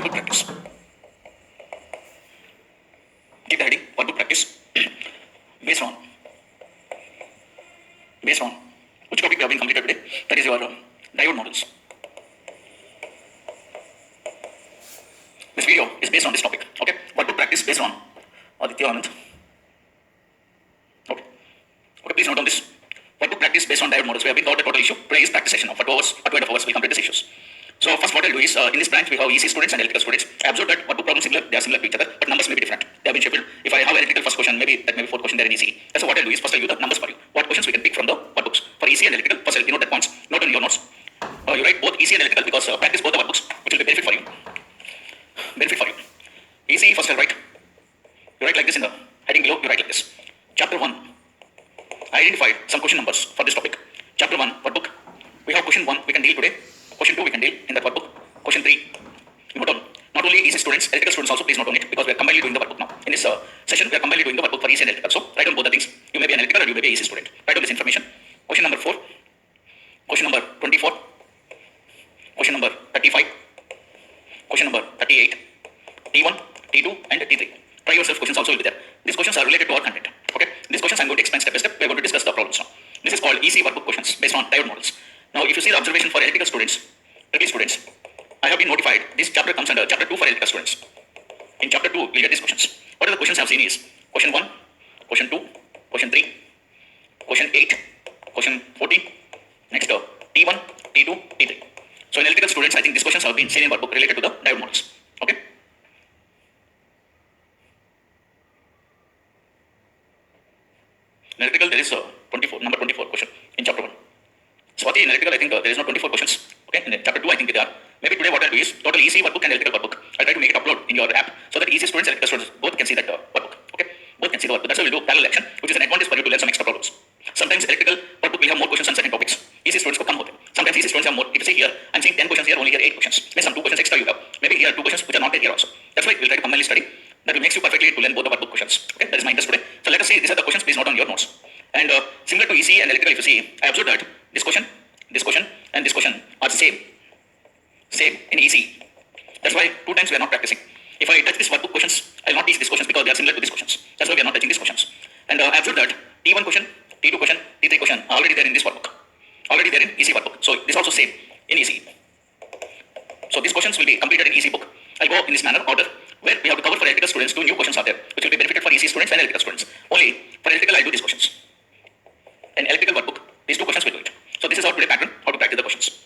workbook practice. Keep the heading workbook practice based on which topic we have been completed today. That is your diode models. This video is based on this topic. Okay, workbook practice based on Aditya Anand. Okay, please note on this. Workbook practice based on diode models. We have been covered the total issue. Today is practice session of 2 hours or 2.5 hours. We complete these issues. So first what I'll do is, in this branch we have EC students and electrical students. I observed that workbook problems similar, they are similar to each other, but numbers may be different. They have been shaped. If I have electrical first question, maybe that may be fourth question there in EC. That's what I'll do is, first I'll give the numbers for you. What questions we can pick from the workbooks. For EC and electrical, first I'll denote that points, note on your notes. You write both EC and electrical because practice both the workbooks, which will be benefit for you. EC first I'll write. You write like this in the heading below, you write like this. Chapter 1. I identified some question numbers for this topic. Chapter 1, workbook. We have question 1 we can deal today. Question 2 we can deal in that workbook. Question 3, you note on. Not only EC students, electrical students also, please note on it because we are combinedly doing the workbook now. In this session, we are combinedly doing the workbook for EC and electrical. So write down both the things. You may be an electrical or you may be an EC student. Write down this information. Question number 4, question number 24, question number 35, question number 38, T1, T2 and T3. Try yourself, questions also will be there. These questions are related to our content. Okay, these questions I'm going to explain step by step. We are going to discuss the problems now. This is called EC workbook questions based on diode models. Now, if you see the observation for electrical students, I have been notified this chapter comes under chapter 2 for electrical students. In chapter 2, we'll get these questions. What are the questions I have seen is question 1, question 2, question 3, question 8, question 14, next T1, T2, T3. So in electrical students, I think these questions have been seen in workbook related to the diode models. Okay. In electrical, there is number 24 question in chapter 1. Swati, in electrical, I think there is no 24 questions. Okay, in chapter 2, I think there are. Maybe today what I'll do is total EC workbook and electrical workbook. I'll try to make it upload in your app so that EC students and electrical students both can see that workbook. Okay, both can see the workbook. That's why we'll do parallel action, which is an advantage for you to learn some extra problems. Sometimes electrical workbook will have more questions on certain topics. EC students will come with it. Sometimes EC students have more. If you see here, I'm seeing 10 questions here, only here 8 questions. Means some 2 questions extra you have. Maybe here 2 questions which are not there here also. That's why we'll try to combinedly study. That will make you perfectly to learn both the workbook questions. Okay, that is my interest today. So let us see, these are the questions, please note on your notes. And similar to EC and electrical, if you see, I observed that this question, and this question are same in EC. That's why 2 times we are not practicing. If I touch these workbook questions, I will not teach these questions because they are similar to these questions. That's why we are not touching these questions. And I observed that T1 question, T2 question, T3 question are already there in this workbook. Already there in EC workbook. So this is also same in EC. So these questions will be completed in EC book. I'll go in this manner order where we have to cover for electrical students 2 new questions are there, which will be benefited for EC students and electrical students. Only for electrical I'll do these questions. In electrical workbook, these 2 questions will do it. So this is our today pattern, how to practice the questions.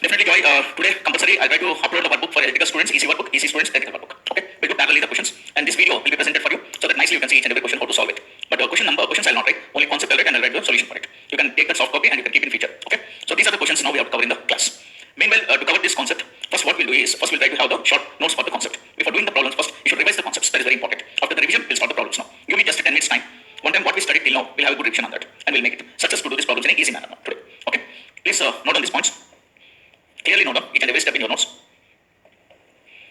Definitely Joy, today compulsory I'll try to upload the workbook for electrical students, EC workbook, EC students, electrical workbook. Okay, we'll do parallelly the questions and this video will be presented for you so that nicely you can see each and every question how to solve it. But questions I'll not write, only concept I'll write and I'll write the solution for it. You can take that soft copy and you can keep in future. Okay, so these are the questions now we have to cover in the class. Meanwhile, to cover this concept, first what we'll do is, first we'll try to have the short notes for the concept. Before doing the problems, first you should revise the concepts, that is very important. After the revision, we'll start the problems now. Give me just 10 minutes time. One time what we studied till now, we'll have a good revision on that and we'll make it success to do these problems in an easy manner today. Okay, please note on these points. Clearly note down each and every step in your notes.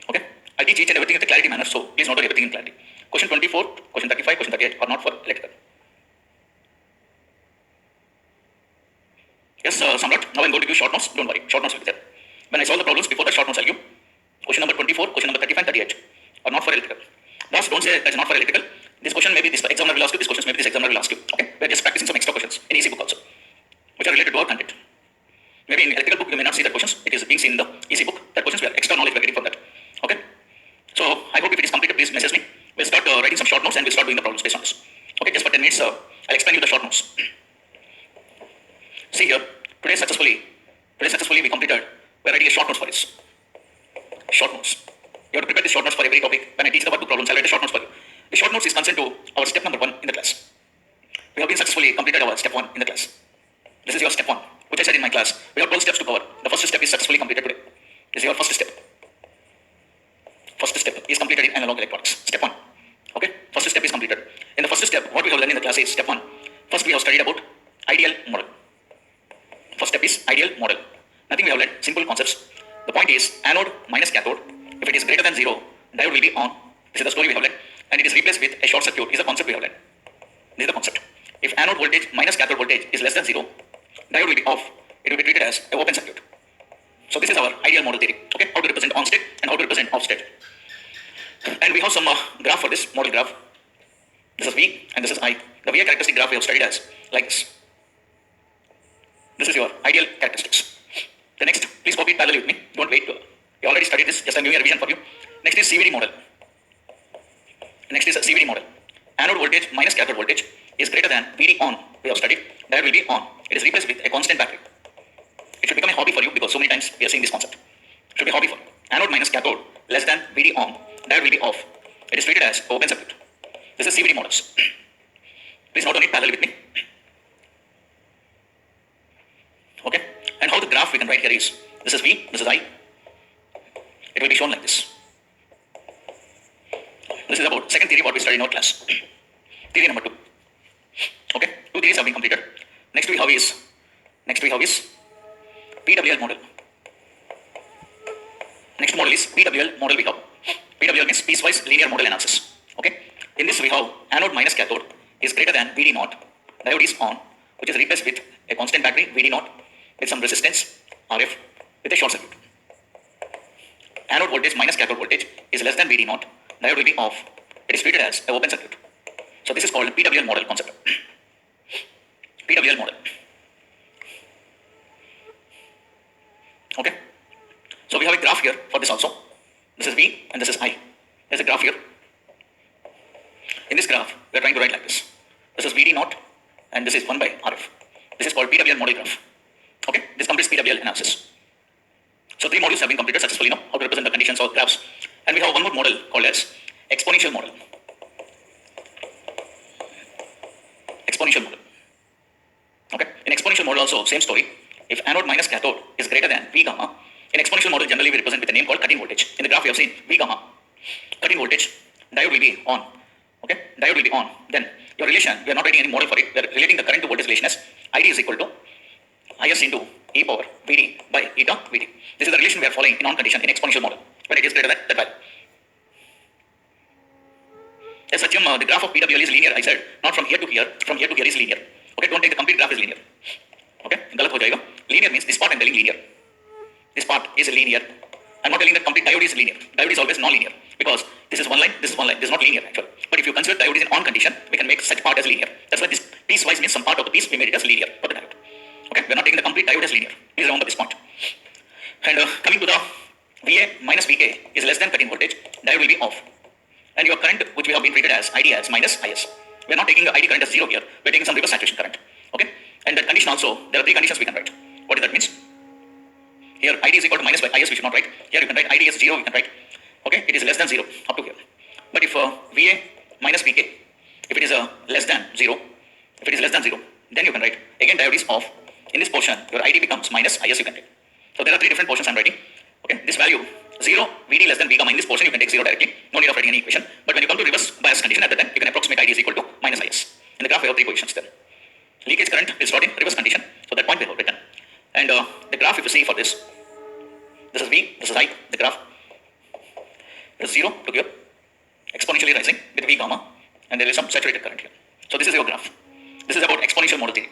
Okay, I teach each and everything in a clarity manner, so please note down everything in clarity. Question 24, question 35, question 38 are not for electrical. Yes, Samrat, now I'm going to give short notes, don't worry, short notes will be there. When I solve the problems, before the short notes I'll give. Question number 24, question number 35 and 38 are not for electrical. Thus, don't say that's not for electrical. This question maybe this examiner will ask you, this questions maybe this examiner will ask you. Okay, we're just practicing some extra questions in EC book also, which are related to our content. Maybe in electrical book you may not see that questions, it is being seen in the EC book. That questions we are extra knowledge we are getting from that. Okay, so I hope if it is completed, please message me. We'll start writing some short notes and we'll start doing the problems based on this. Okay, just for 10 minutes, I'll explain you the short notes. See here, today successfully we completed, we're writing a short notes for this. Short notes. You have to prepare the short notes for every topic. When I teach the workbook problems, I'll write the short notes for you. The short notes is concerned to our step number 1 in the class. We have been successfully completed our step 1 in the class. This is your step 1, which I said in my class. We have 12 steps to cover. The first step is successfully completed today. This is your first step. First step is completed in analog electronics. Step 1. Okay, first step is completed. In the first step, what we have learned in the class is step 1. First we have studied about ideal model. First step is ideal model. Nothing we have learned, simple concepts. The point is anode minus cathode. If it is greater than 0, diode will be on. This is the story we have learned. And it is replaced with a short circuit is the concept we have learned. This is the concept. If anode voltage minus cathode voltage is less than 0, diode will be off. It will be treated as an open circuit. So this is our ideal model theory. Okay, how to represent on state and how to represent off state. And we have some graph for this model graph. This is V and this is I. The VA characteristic graph we have studied as like this. This is your ideal characteristics. The next, please copy it parallelly with me. Don't wait. You already studied this. Just I'm giving a revision for you. Next is CVD model. Next is a CVD model. Anode voltage minus cathode voltage is greater than VD on. We have studied. That will be on. It is replaced with a constant battery. It should become a hobby for you because so many times we are seeing this concept. It should be a hobby for you. Anode minus cathode less than VD on. That will be off. It is treated as open circuit. This is CVD models. Please note on it parallel with me. Okay. And how the graph we can write here is, this is V, this is I. It will be shown like this. This is about second theory what we studied in our class. Theory number 2. Okay. 2 theories have been completed. Next we have is PWL model. Next model is PWL model we have. PWL means piecewise linear model analysis. Okay. In this we have anode minus cathode is greater than VD naught. Diode is on, which is replaced with a constant battery VD naught with some resistance RF with a short circuit. Anode voltage minus cathode voltage is less than VD naught. Diode will be off. It is treated as an open circuit. So this is called PWL model concept. PWL model. Okay. So we have a graph here for this also. This is V and this is I. There's a graph here. In this graph, we are trying to write like this. This is VD naught and this is 1 by RF. This is called PWL model graph. Okay. This completes PWL analysis. So 3 modules have been completed successfully now. How to represent the conditions or graphs. And we have one more model called as exponential model. Exponential model. Okay. In exponential model also, same story. If anode minus cathode is greater than V gamma, in exponential model generally we represent with a name called cut-in voltage. In the graph we have seen V gamma, cut-in voltage, diode will be on. Okay. Diode will be on. Then your relation, we are not writing any model for it. We are relating the current to voltage relation as ID is equal to IS into e power Vd by eta Vd. This is the relation we are following in on condition in exponential model when it is greater than that value. As such, the graph of PWL is linear. I said not from here to here. From here to here is linear. Okay, don't take the complete graph is linear. Okay, galat ho jayega. Linear means this part I'm telling linear. This part is linear. I'm not telling that complete diode is linear. Diode is always non-linear because this is one line, this is one line. This is not linear actually. But if you consider diode is in on condition, we can make such part as linear. That's why this piecewise means some part of the piece we made it as linear for the diode. Okay, we're not taking the complete diode as linear. Please remember this point. And coming to the VA minus VK is less than cut-in voltage, diode will be off. And your current, which we have been treated as ID as minus IS. We are not taking the ID current as 0 here. We are taking some reverse saturation current. Okay. And that condition also, there are 3 conditions we can write. What does that mean? Here ID is equal to minus by IS, we should not write. Here you can write ID as 0, we can write. Okay. It is less than 0 up to here. But if VA minus VK, if it is less than 0, then you can write. Again diode is off. In this portion, your ID becomes minus IS you can take. So there are 3 different portions I'm writing. Okay. This value 0, VD less than V gamma. In this portion you can take 0 directly. No need of writing any equation. But when you come to reverse bias condition at the time, you can approximate ID is equal to minus IS. In the graph we have 3 positions there. Leakage current is not in reverse condition. So that point we have written. And the graph if you see for this is V, this is I, the graph. It is 0 to here. Exponentially rising with V gamma. And there is some saturated current here. So this is your graph. This is about exponential model theory.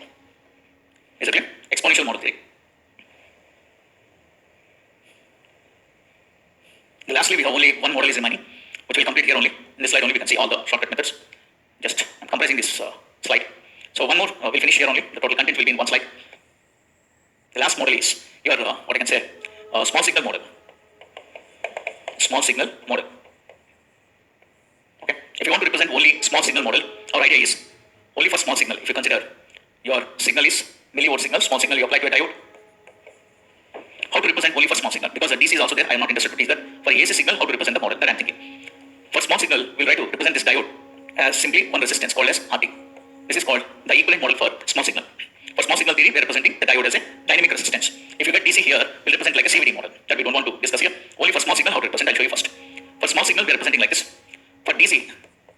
Is it clear? Exponential model theory. Lastly, we have only one model is remaining, which we'll complete here only. In this slide only we can see all the shortcut methods. Just I'm compressing this slide. So one more, we'll finish here only. The total content will be in one slide. The last model is your, what I can say, small signal model. Small signal model. Okay. If you want to represent only small signal model, our idea is only for small signal. If you consider your signal is millivolt signal, small signal you apply to a diode. How to represent only for small signal? Because the DC is also there. I am not interested to teach that. For AC signal, how to represent the model that I am thinking. For small signal, we'll try to represent this diode as simply one resistance called as RT. This is called the equivalent model for small signal. For small signal theory, we are representing the diode as a dynamic resistance. If you get DC here, we'll represent like a CVD model that we don't want to discuss here. Only for small signal, how to represent, I'll show you first. For small signal, we are representing like this. For DC,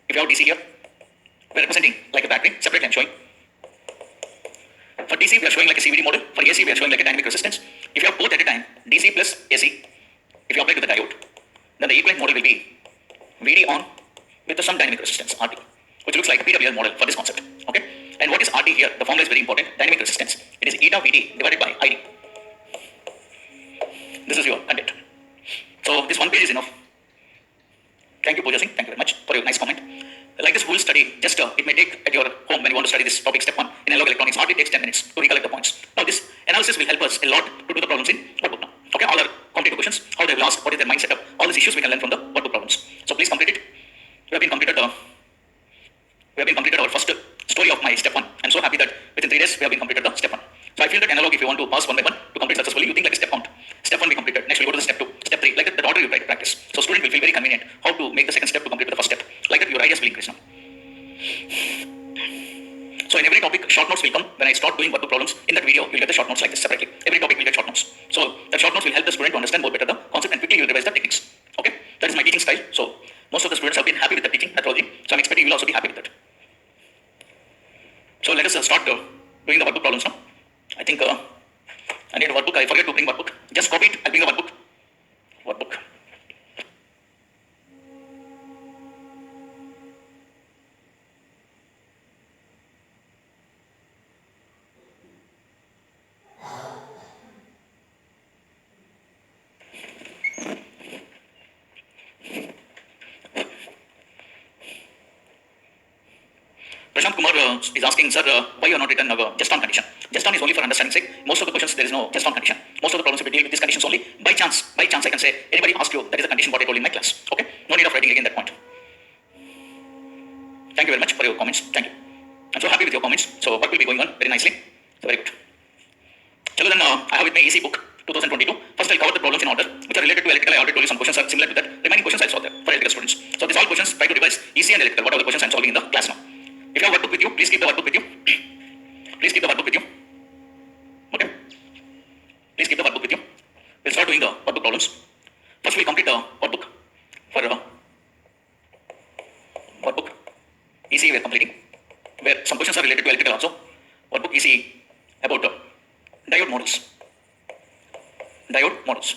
if you have DC here, we are representing like a battery. Separately, I'm showing. For DC, we are showing like a CVD model. For AC, we are showing like a dynamic resistance. If you have both at a time, DC plus AC, if you apply to the diode, then the equivalent model will be VD on with some dynamic resistance, RT, which looks like a PWL model for this concept. Okay. And what is RT here? The formula is very important. Dynamic resistance. It is eta VD divided by ID. This is your content. So this one page is enough. Thank you, Pooja Singh. Thank you very much for your nice comment. Like this whole study, just it may take at your home when you want to study this topic step 1 in analog electronics, hardly takes 10 minutes to recollect the points. Now this analysis will help us a lot to do the problems in workbook now. Okay, all our competitive questions, how they will ask, what is their mind setup, all these issues we can learn from the workbook problems. So please complete it. We have been completed our first story of my step 1. I'm so happy that within 3 days we have been completed the step 1. So I feel that analog, if you want to pass one by one to complete successfully, you think like a step count. Step 1 we completed. Next we go to the step 2, step 3. Like that, the order you try to practice. So student will feel very convenient how to make the second step to complete with the first step. Like that, your ideas will increase now. So in every topic, short notes will come. When I start doing workbook problems, in that video, you'll get the short notes like this separately. Every topic will get short notes. So the short notes will help the student to understand more better the concept and quickly you'll revise the techniques. Okay, that is my teaching style. So most of the students have been happy with the teaching methodology. So I'm expecting you will also be happy with that. So let us start doing the workbook problems now. I think I need a workbook. I forget to bring workbook. Just copy it. I'll bring a workbook. Workbook. Prashant Kumar is asking, sir, why you are not written just on condition? Just on is only for understanding sake. Most of the questions there is no just on condition. Most of the problems we deal with these conditions only. By chance I can say, anybody ask you, that is the condition what I told in my class. Okay, no need of writing again that point. Thank you very much for your comments. Thank you. I'm so happy with your comments. So work will be going on very nicely. So very good. Chalo then, I have with me EC book 2022. First I'll cover the problems in order which are related to electrical. I already told you some questions are similar to that. Remaining questions I'll solve there for electrical students. So these all questions try to revise EC and electrical. What are the questions I'm solving in the class now? If you have workbook with you, please keep the workbook with you. Please keep the workbook with you. Okay. Please keep the workbook with you. We'll start doing the workbook problems. First we'll complete the workbook for workbook EC we're completing, where some questions are related to electrical also. Workbook EC about diode models. Diode models.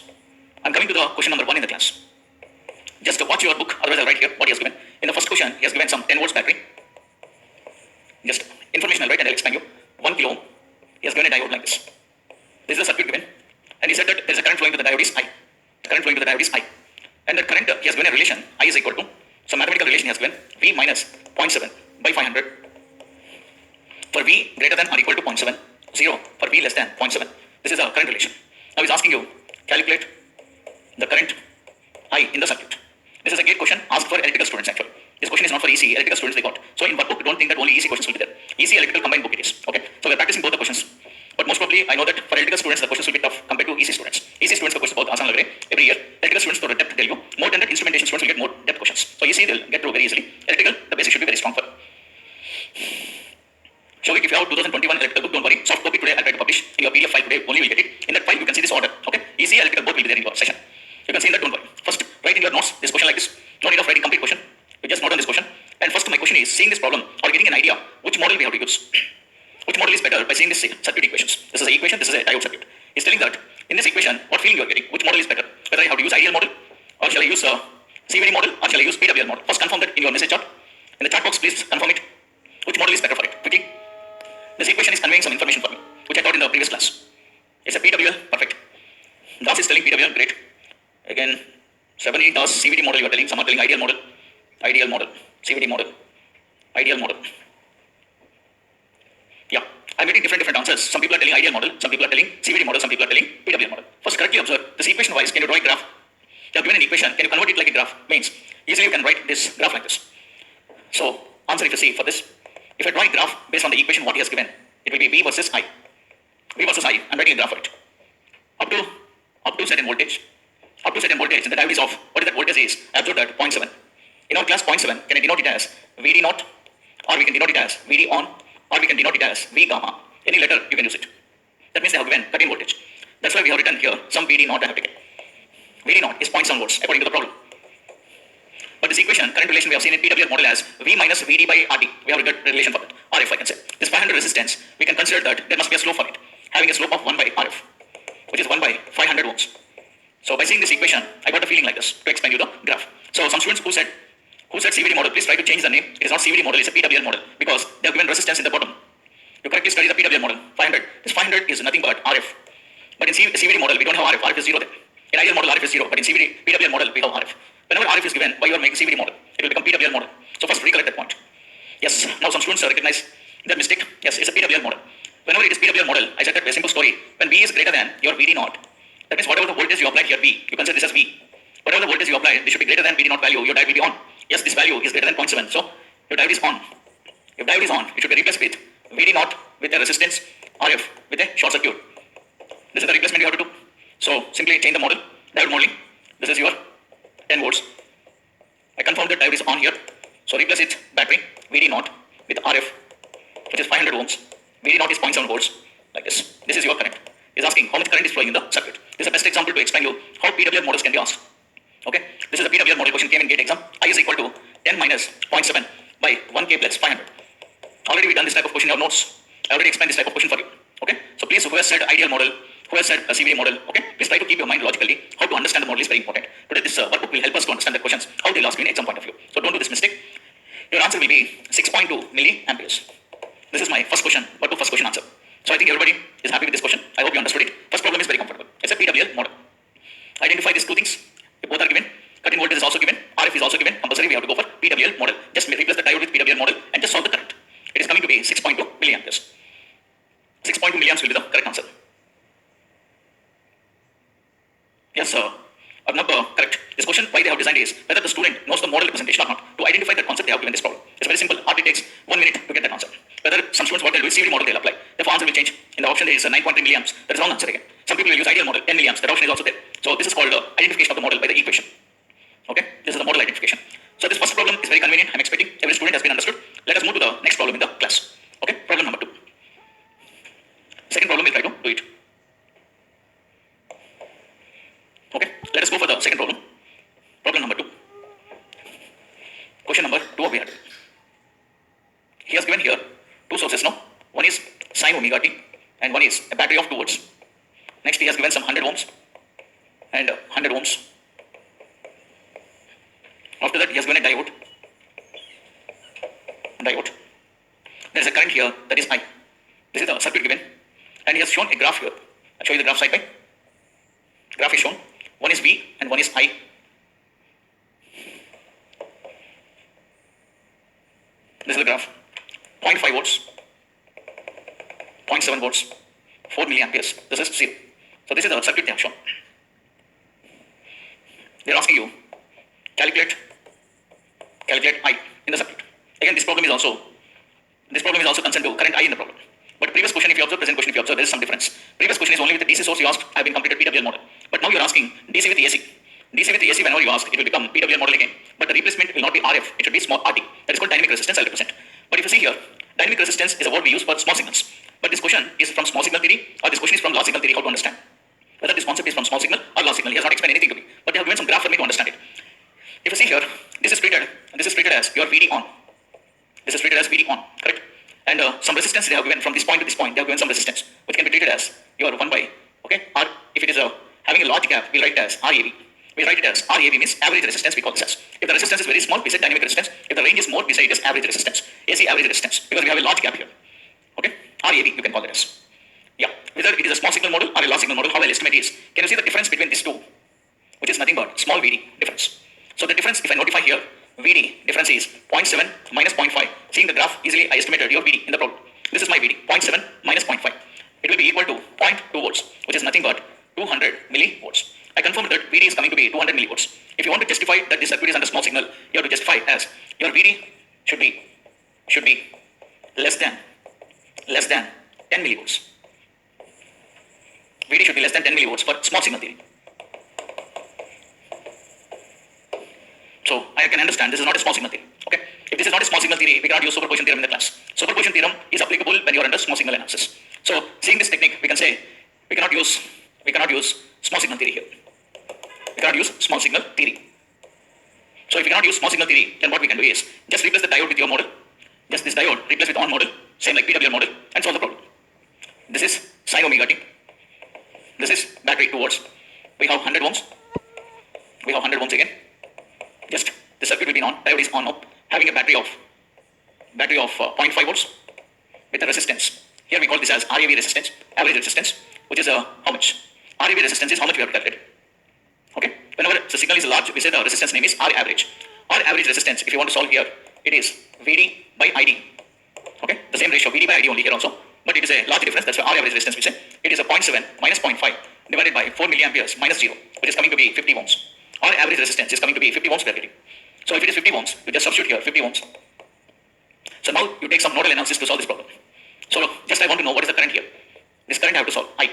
I'm coming to the question number 1 in the class. Just watch your book, otherwise I'll write here what he has given. In the first question, he has given some 10 volts battery. Just information I'll write and I'll explain you. 1 kilo ohm. He has given a diode like this. This is the circuit given. And he said that there is a current flowing to the diode is I. The current flowing to the diode is I. And that current, he has given a relation, I is equal to, some mathematical relation he has given, V minus 0.7 by 500. For V greater than or equal to 0.7, 0 for V less than 0.7. This is a current relation. Now he's asking you, calculate the current I in the circuit. This is a gate question asked for electrical students actually. This question is not for EC, electrical students they got. So in workbook, don't think that only EC questions will be there. EC electrical combined book it is. Okay. So we're practicing both the questions. But most probably, I know that for electrical students, the questions will be tough compared to EC students. EC students, the questions both asan every year. Electrical students, the depth tell you. More than that, instrumentation students will get more depth questions. So EC, they'll get through very easily. Electrical, the basic should be very strong for. Shovik, if you have 2021 electrical book, don't worry. Soft copy today, I'll try to publish. In your PDF file today, only will get it. In that file, you can see this order. Okay. EC, electrical both will be there in your session. You can see in that, don't worry. First, write in your notes this question like this. No need of writing complete question. You just note on this question. And first, my question is, seeing this problem or getting an idea, which model we have to use. Which model is better by seeing this circuit equations. This is an equation, this is a diode circuit. He's telling that in this equation, what feeling you are getting, which model is better. Whether I have to use ideal model, or shall I use CVD model, or shall I use PWL model. First confirm that in your message chart. In the chat box, please confirm it. Which model is better for it, quickly. This equation is conveying some information for me, which I taught in the previous class. It's a PWL, perfect. Das is telling PWL, great. Again, 70 Das CVD model you are telling, some are telling ideal model, CVD model, ideal model. Yeah, I'm getting different answers. Some people are telling ideal model, some people are telling CVD model, some people are telling PWL model. First, correctly observe this equation wise. Can you draw a graph? You have given an equation. Can you convert it like a graph? Means easily you can write this graph like this. So, answer if you see for this. If I draw a graph based on the equation what he has given, it will be V versus I. V versus I. I'm writing a graph for it. Up to certain voltage. Up to certain voltage. And the diode is off. What is that voltage is? I observed that 0.7. In our class 0.7, can I denote it as VD naught, or we can denote it as VD on, or we can denote it as V gamma. Any letter you can use it. That means they have given 13 voltage. That's why we have written here some VD naught I have taken. VD naught is 0.7 volts according to the problem. But this equation, current relation we have seen in PWL model as V minus VD by RD. We have a relation for that. RF I can say. This 500 resistance, we can consider that there must be a slope for it. Having a slope of 1 by RF, which is 1 by 500 ohms. So by seeing this equation, I got a feeling like this to explain you the graph. So some students who said CVD model, please try to change the name. It is not CVD model, it's a PWL model because they have given resistance in the bottom. You correctly study the PWL model, 500. This 500 is nothing but RF. But in CVD model, we don't have RF. RF is 0 there. In ideal model, RF is 0, but in PWL model, we have RF. Whenever RF is given, why you are making CVD model, it will become PWL model. So first recollect that point. Yes, now some students recognize their mistake. Yes, it's a PWL model. Whenever it is PWL model, I said that a simple story. When V is greater than your VD naught, that means whatever the voltage you apply here, V, you consider this as V. Whatever the voltage you apply, this should be greater than VD naught value, your diode will be on. Yes, this value is greater than 0.7, so your diode is on. If diode is on, it should be replaced with VD naught with a resistance, RF with a short circuit. This is the replacement you have to do. So simply change the model, diode modeling. This is your 10 volts. I confirm that diode is on here. So replace it battery VD naught with RF, which is 500 ohms. VD naught is 0.7 volts, like this. This is your current. It's asking how much current is flowing in the circuit. This is the best example to explain you how PWL models can be asked. Okay, this is a PWL model question came in GATE exam. I is equal to 10 minus 0.7 by 1k plus 500. Already we done this type of question in our notes. I already explained this type of question for you. Okay, so please, who has said ideal model, who has said a CVD model, okay, please try to keep your mind logically. How to understand the model is very important. Today this workbook will help us to understand the questions, how they'll ask you in exam point of view. So don't do this mistake. Your answer will be 6.2 milliamperes. This is my first question, workbook first question answer. So I think everybody is happy with this question. I hope you understood it. First problem is very comfortable. It's a PWL model. Identify these two things. If both are given, cut-in voltage is also given, RF is also given, compulsory we have to go for PWL model. Just replace the diode with PWL model and just solve the current. It is coming to be 6.2 milliamperes. 6.2 milliamps will be the correct answer. Yes, sir. Not correct. This question, why they have designed is whether the student knows the model representation or not. To identify the concept, they have given this problem. It's very simple. Hardly takes 1 minute to get that answer. Whether some students what they'll do is CVD model they'll apply. Therefore, answer will change. In the option there is 9.3 milliamps. That is wrong answer again. Some people will use ideal model 10 milliamps. That option is also there. So this is called identification of the model by the equation. Okay, this is the model identification. So this first problem is very convenient. I'm expecting every student has been understood. Let us move to the next problem in the class. Okay, problem number 2. Second problem we'll try to do it. Okay, let us go for the second problem. Problem number 2. Question number 2 of VRT. He has given here two sources now. One is sine omega t and one is a battery of 2 volts. Next he has given some 100 ohms and 100 ohms. After that he has given a diode. There is a current here that is I. This is the circuit given and he has shown a graph here. I'll show you the graph side by. Graph is shown. One is V and one is I. This is the graph. 0.5 volts, 0.7 volts, 4 milliamperes. This is 0. So this is the circuit they have shown. They are asking you calculate I in the circuit. Again, this problem is also concerned to current I in the problem. But previous question, if you observe, present question, if you observe, there is some difference. Previous question is only with the DC source you asked, I have been completed PWL model. But now you are asking DC with AC. DC with AC, whenever you ask, it will become PWL model again. But the replacement will not be RF, it should be small RT. That is called dynamic resistance, I'll represent. But if you see here, dynamic resistance is a word we use for small signals. But this question is from small signal theory or this question is from large signal theory, how to understand. Whether this concept is from small signal or large signal, he has not explained anything to me. But they have given some graph for me to understand it. If you see here, this is treated as your VD on. This is treated as VD on, correct? And some resistance they have given from this point to this point, they have given some resistance, which can be treated as your 1 by, okay? Or if it is having a large gap, we'll write it as RAV. We write it as RAV means average resistance, we call this as. If the resistance is very small, we say dynamic resistance. If the range is more, we say it is average resistance. AC average resistance, because we have a large gap here. Okay? RAV, you can call it as. Yeah. Whether it is a small signal model or a large signal model, how I'll estimate is, can you see the difference between these two? Which is nothing but small VD difference. So the difference, if I notify here, VD difference is 0.7 minus 0.5. Seeing the graph, easily I estimated your VD in the problem. This is my VD, 0.7 minus 0.5. It will be equal to 0.2 volts, which is nothing but 200 millivolts. I confirm that VD is coming to be 200 millivolts. If you want to justify that this circuit is under small signal, you have to justify as your VD should be less than 10 millivolts. VD should be less than 10 millivolts for small signal theory. So I can understand this is not a small signal theory. Okay. If this is not a small signal theory, we cannot use superposition theorem in the class. Superposition theorem is applicable when you are under small signal analysis. So seeing this technique, we can say we cannot use small signal theory here. We cannot use small signal theory. So if we cannot use small signal theory, then what we can do is just replace the diode with your model. Just this diode replace with on model, same like PWL model, and solve the problem. This is sine omega t. This is battery 2 volts. We have 100 ohms. We have 100 ohms again. Just the circuit will be on. Diode is on now, having a battery of 0.5 volts with a resistance. Here we call this as RAV resistance, average resistance, which is how much? RAV resistance is how much we have to calculate. Okay, whenever the signal is large, we say the resistance name is R average. R average resistance, if you want to solve here, it is VD by ID. Okay, the same ratio VD by ID only here also, but it is a large difference. That's why R average resistance we say it is a 0.7 minus 0.5 divided by 4 milliamperes minus 0, which is coming to be 50 ohms. R average resistance is coming to be 50 ohms we are getting. So if it is 50 ohms, you just substitute here 50 ohms. So now you take some nodal analysis to solve this problem. So just I want to know what is the current here. This current I have to solve, I.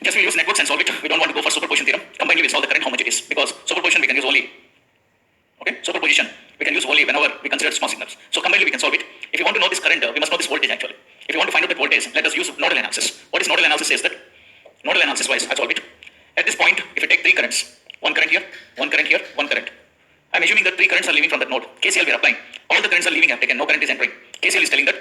Just we use networks and solve it. We don't want to go for superposition theorem. Combinedly we solve the current how much it is, because superposition we can use only. Okay, superposition we can use only whenever we consider small signals. So combinedly we can solve it. If you want to know this current, we must know this voltage actually. If you want to find out that voltage, let us use nodal analysis. What is nodal analysis says that? Nodal analysis wise, I solve it. At this point, if you take three currents, one current here, one current here, one current. I am assuming that three currents are leaving from that node. KCL we are applying. All the currents are leaving, I have taken, no current is entering. KCL is telling that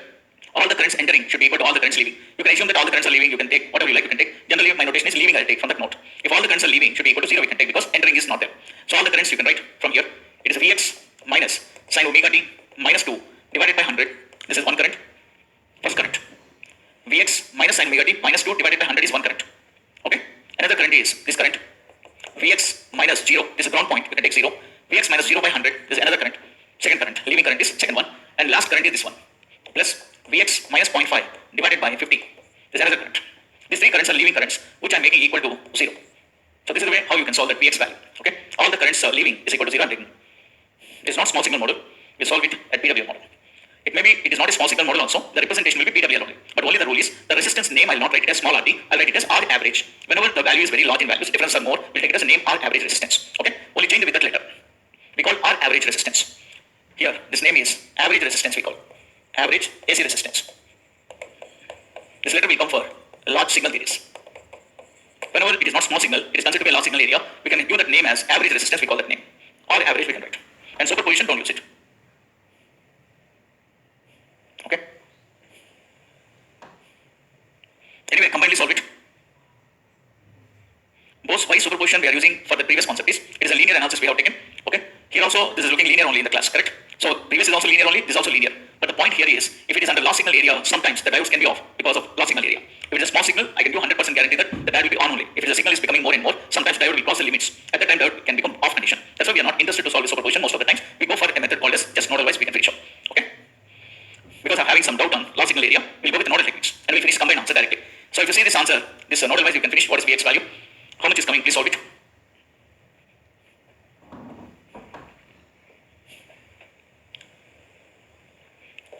all the currents entering should be equal to all the currents leaving. You can assume that all the currents are leaving, you can take whatever you like, you can take. Generally, my notation is leaving, I'll take from that node. If all the currents are leaving, should be equal to 0, we can take, because entering is not there. So all the currents you can write from here. It is Vx minus sine omega t minus 2 divided by 100. This is one current, first current. Vx minus sine omega t minus 2 divided by 100 is one current. Okay. Another current is this current. Vx minus 0, this is ground point, we can take 0. Vx minus 0 by 100, this is another current. Second current, leaving current is second one. And last current is this one. Plus Vx minus 0.5 divided by 50. This is another current. These three currents are leaving currents, which I am making equal to 0. So this is the way how you can solve that Vx value. Okay. All the currents are leaving is equal to 0 I'm taking. It is not small signal model. We solve it at PWM model. It is not a small signal model also. The representation will be PWM only. But only the rule is the resistance name I will not write it as small RD. I will write it as R average. Whenever the value is very large in values, differences are more, we'll take it as a name R average resistance. Okay. Only change it with that letter. We call R average resistance. Here, this name is average resistance we call. Average AC resistance. This letter will come for large signal theories. Whenever it is not small signal, it is considered to be a large signal area, we can give that name as average resistance, we call that name. R average we can write. And superposition, don't use it. Okay. Anyway, combinedly solve it. Both why superposition we are using for the previous concept is, it is a linear analysis we have taken. Okay. Here also, this is looking linear only in the class, correct? So previous is also linear only, this is also linear. But the point here is, if it is under large signal area, sometimes the diodes can be off because of large signal area. If it is a small signal, I can do 100% guarantee that the diode will be on only. If the signal is becoming more and more, sometimes diode will cross the limits. At that time, diode can become off condition. That's why we are not interested to solve this superposition most of the times. We go for a method called as just nodal wise we can finish up. Okay? Because I'm having some doubt on large signal area, we'll go with the nodal techniques and we'll finish combined answer directly. So if you see this answer, this nodal wise you can finish what is Vx value. How much is coming? Please solve it.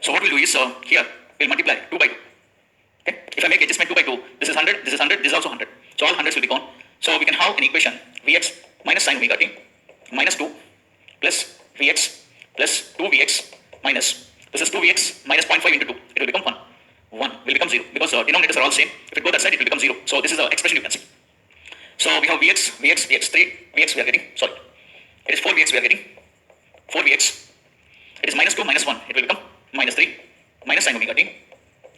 So what we'll do is here we'll multiply 2 by 2. Okay? If I make adjustment 2 by 2, this is 100, this is 100, this is also 100. So all 100s will be gone. So we can have an equation Vx minus sine omega t minus 2 plus Vx plus 2Vx minus, this is 2Vx minus 0.5 into 2. It will become 1. 1 will become 0 because denominators are all same. If it go that side, it will become 0. So this is the expression you can see. So we have Vx, 3 Vx we are getting, sorry. It is 4 Vx we are getting, 4 Vx. It is minus 2 minus 1, it will become minus 3 minus sine omega t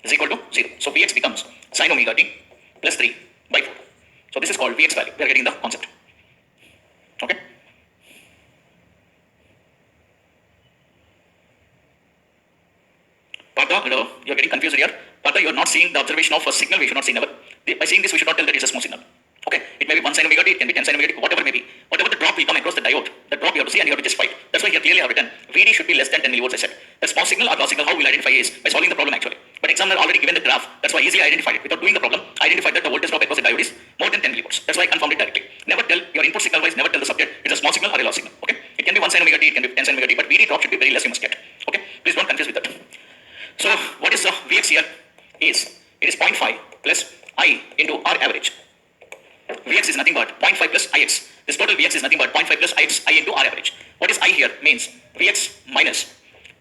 is equal to 0. So Vx becomes sine omega t plus 3 by 4. So this is called Vx value. We are getting the concept. Okay. Partha, you are getting confused here. Partha, you are not seeing the observation of a signal. We should not see never. By seeing this, we should not tell that it is a small signal. Okay. It may be 1 sine omega t, it can be 10 sine omega t, whatever may be. Whatever the drop will come across the diode, the drop you have to see and you have to justify it. That's why here clearly I have written Vd should be less than 10 millivolts. I said the small signal or large signal, how we will identify is by solving the problem actually. But examiner already given the graph. That's why easily I identified it without doing the problem. I identified that the voltage drop across the diode is more than 10 millivolts. That's why I confirmed it directly. Never tell your input signal wise. Never tell the subject it's a small signal or a large signal. Okay. It can be 1 sine omega t, it can be 10 sine omega t, but Vd drop should be very less. You must get. Okay. Please don't confuse with that. So what is the Vx here? Is it is 0.5 plus I into R average. Vx is nothing but 0.5 plus Ix. This total Vx is nothing but 0.5 plus Ix, I into R average. What is I here? Means Vx minus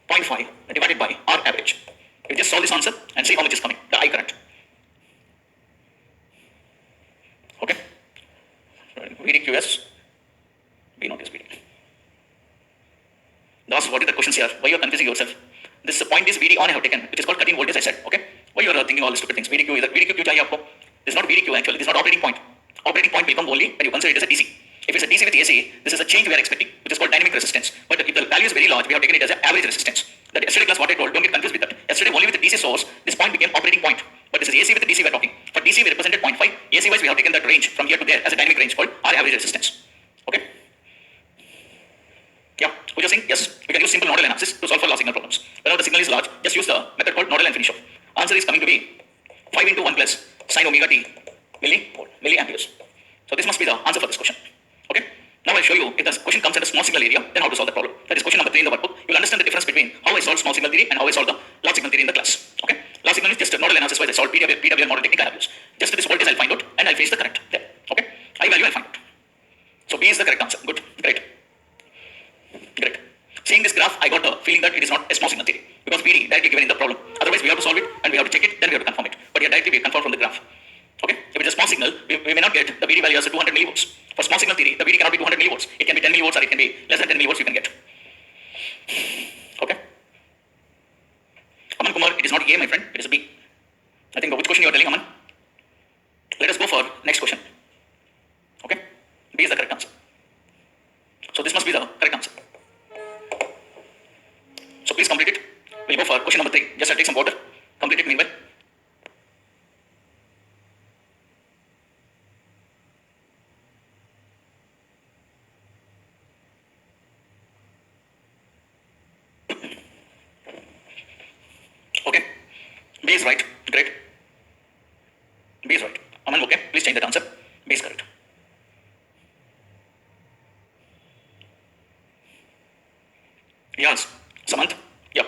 0.5 divided by R average. You just solve this answer and see how much is coming, the I current. Okay. VDQS, V not is VD. That's what is the questions here? Why you are confusing yourself? This point is VD on I have taken, which is called cutting voltage I said. Okay. Why you are thinking all these stupid things? VDQ is a VDQ kyun chahiye aapko? This is not VDQ actually. This is not operating point. Operating point will come only when you consider it as a DC. If it's a DC with AC, this is a change we are expecting, which is called dynamic resistance. But if the value is very large, we have taken it as an average resistance. That yesterday class what I told, don't get confused with that. Yesterday only with the DC source, this point became operating point. But this is AC with the DC we are talking. For DC we represented 0.5, AC wise we we have taken that range from here to there as a dynamic range called R average resistance. Okay? Yeah, what you're saying? Yes, we can use simple nodal analysis to solve for large signal problems. Whenever the signal is large, just use the method called nodal and finish off. Answer is coming to be 5 into 1 plus sine omega t milliamperes. So this must be the answer for this question. Okay? Now I'll show you if the question comes at a small signal area, then how to solve the problem. That is question number 3 in the workbook. You'll understand the difference between how I solve small signal theory and how I solve the large signal theory in the class. Okay? Large signal is just a nodal analysis wise I solve PWM model technique I have used. Just this voltage I'll find out and I'll finish the current there. Okay? I value I'll find out. So B is the correct answer. Good. Great. Great. Seeing this graph, I got the feeling that it is not a small signal theory because PD directly given in the problem. Otherwise, we have to solve it and we have to check it, then we have to confirm it. But here directly we confirm from the graph. Okay? If it is a small signal, we may not get the PD value as 200 millivolts. For small signal theory, the PD cannot be 200 millivolts. It can be 10 millivolts or it can be less than 10 millivolts you can get. Okay? Aman Kumar, it is not A, my friend. It is a B. I think which question you are telling, Aman? Let us go for next question. Okay? B is the correct answer. So this must be the correct answer. So please complete it. We'll go for question number 3. Just I'll take some water. Complete it meanwhile. Okay. B is right. Great. B is right. Aman, okay. Please change that answer. B is correct. Yes. Samant. Yeah.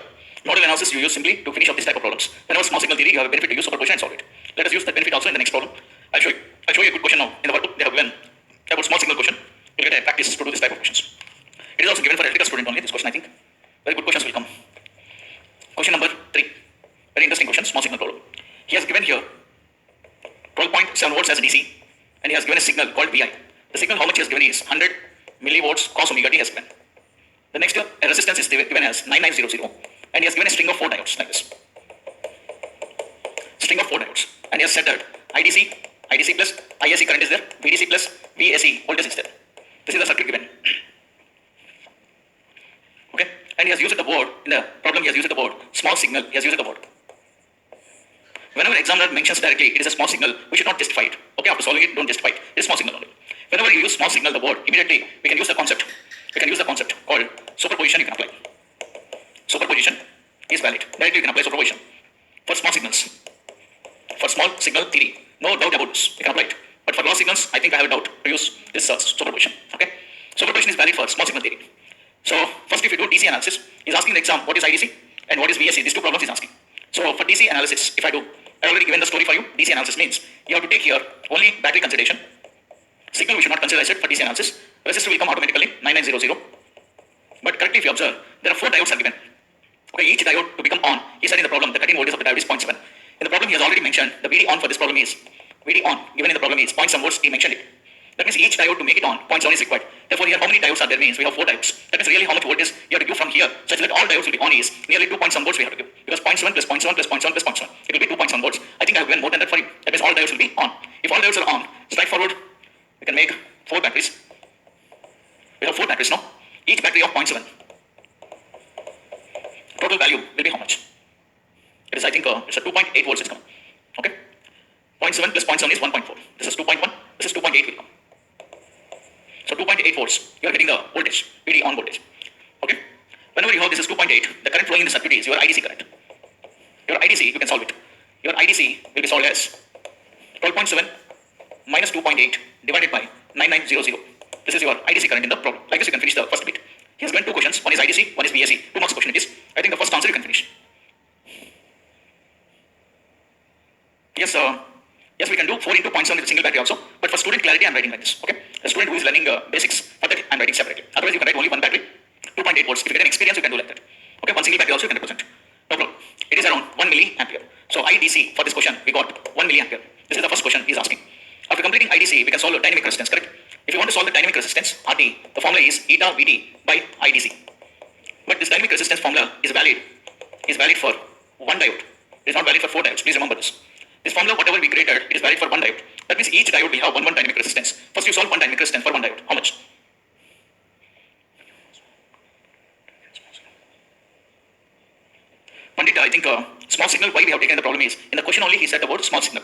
Nodal analysis you use simply to finish up this type of problems. Whenever small signal theory, you have a benefit to use superposition and solve it. Let us use that benefit also in the next problem. I'll show you. I'll show you a good question now. In the workbook, they have given about small signal question. You'll get a practice to do this type of questions. It is also given for electrical student only, this question I think. Very good questions will come. Question number 3. Very interesting question, small signal problem. He has given here 12.7 volts as DC and he has given a signal called Vi. The signal how much he has given is 100 millivolts cos omega t has given. The next a resistance is given as 9900 and he has given a string of 4 diodes like this. String of 4 diodes and he has said that IDC plus ISC current is there, VDC plus VAC voltage is there. This is the circuit given. Okay, and he has used the word, in the problem he has used the word small signal, he has used the word. Whenever examiner mentions directly it is a small signal, we should not justify it. Okay, after solving it, don't justify it. It is small signal only. Whenever you use small signal, the word, immediately we can use the concept. We can use the concept called superposition you can apply. Superposition is valid. Directly you can apply superposition for small signals. For small signal theory, no doubt about this. You can apply it. But for large signals, I think I have a doubt to use this superposition. Okay? Superposition is valid for small signal theory. So first if you do DC analysis, he's asking the exam what is IDC and what is VSC. These two problems he's asking. So for DC analysis, if I do, I already given the story for you. DC analysis means you have to take here only battery consideration. Signal we should not consider, I said, for DC analysis. Resistor will come automatically 9900. But correctly if you observe, there are 4 diodes are given. Okay, each diode to become on, he said in the problem, the cutting voltage of the diode is 0.7. In the problem he has already mentioned, the VD on for this problem is, VD on given in the problem is 0.7 volts, he mentioned it. That means each diode to make it on, 0.7 is required. Therefore here how many diodes are there means we have 4 diodes. That means really how much voltage you have to give from here such that all diodes will be on is nearly 2.7 volts we have to give. Because 0.7 plus 0.7 plus 0.7 plus 0.7, it will be 2.7 volts. I think I have given more than that for you. That means all diodes will be on. If all diodes are on, straightforward, we can make 4 batteries. We have 4 batteries now. Each battery of 0.7. Total value will be how much? It is I think it's a 2.8 volts is coming. Okay? 0.7 plus 0.7 is 1.4. This is 2.1. This is 2.8 will come. So 2.8 volts, you are getting the voltage, VD on voltage. Okay? Whenever you have this is 2.8, the current flowing in the circuit is your IDC current. Your IDC, you can solve it. Your IDC will be solved as 12.7 minus 2.8 divided by 9900. This is your IDC current in the problem. Like this you can finish the first bit. He has given 2 questions. One is IDC, one is VAC. 2 marks question it is. I think the first answer you can finish. Yes, yes, we can do 4 into 0.7 with a single battery also. But for student clarity, I am writing like this. Okay? A student who is learning basics, for that I am writing separately. Otherwise, you can write only one battery, 2.8 volts. If you get an experience, you can do like that. Okay? One single battery also you can represent. No problem. It is around 1 milliampere. So IDC for this question, we got 1 milliampere. This is the first question he is asking. After completing IDC, we can solve the dynamic resistance, correct? If you want to solve the dynamic resistance, RT, the formula is eta VD by IDC. But this dynamic resistance formula is valid for 1 diode. It is not valid for 4 diodes. Please remember this. This formula, whatever we created, it is valid for 1 diode. That means each diode will have one dynamic resistance. First you solve one dynamic resistance for 1 diode. How much? Pandita, I think small signal, why we have taken the problem is, in the question only he said the word small signal.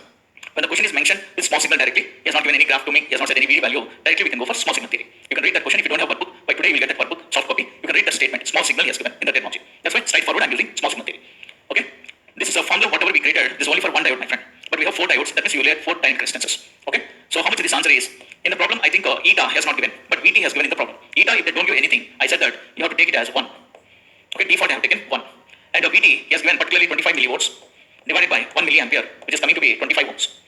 When the question is mentioned with small signal directly, he has not given any graph to me, he has not said any VD value, directly we can go for small signal theory. You can read that question if you don't have workbook. By today you will get that workbook, soft copy. You can read that statement, small signal he has given in the terminology. That's why straightforward I'm using small signal theory. Okay? This is a formula, whatever we created, this is only for one diode, my friend. But we have 4 diodes, that means you will get 4 dynamic resistances. Okay? So how much this answer is? In the problem, I think eta has not given, but VT has given in the problem. Eta, if they don't give anything, I said that you have to take it as 1. Okay, default I have taken 1. And VT, he has given particularly 25 millivolts divided by 1 milliampere, which is coming to be 25 ohms.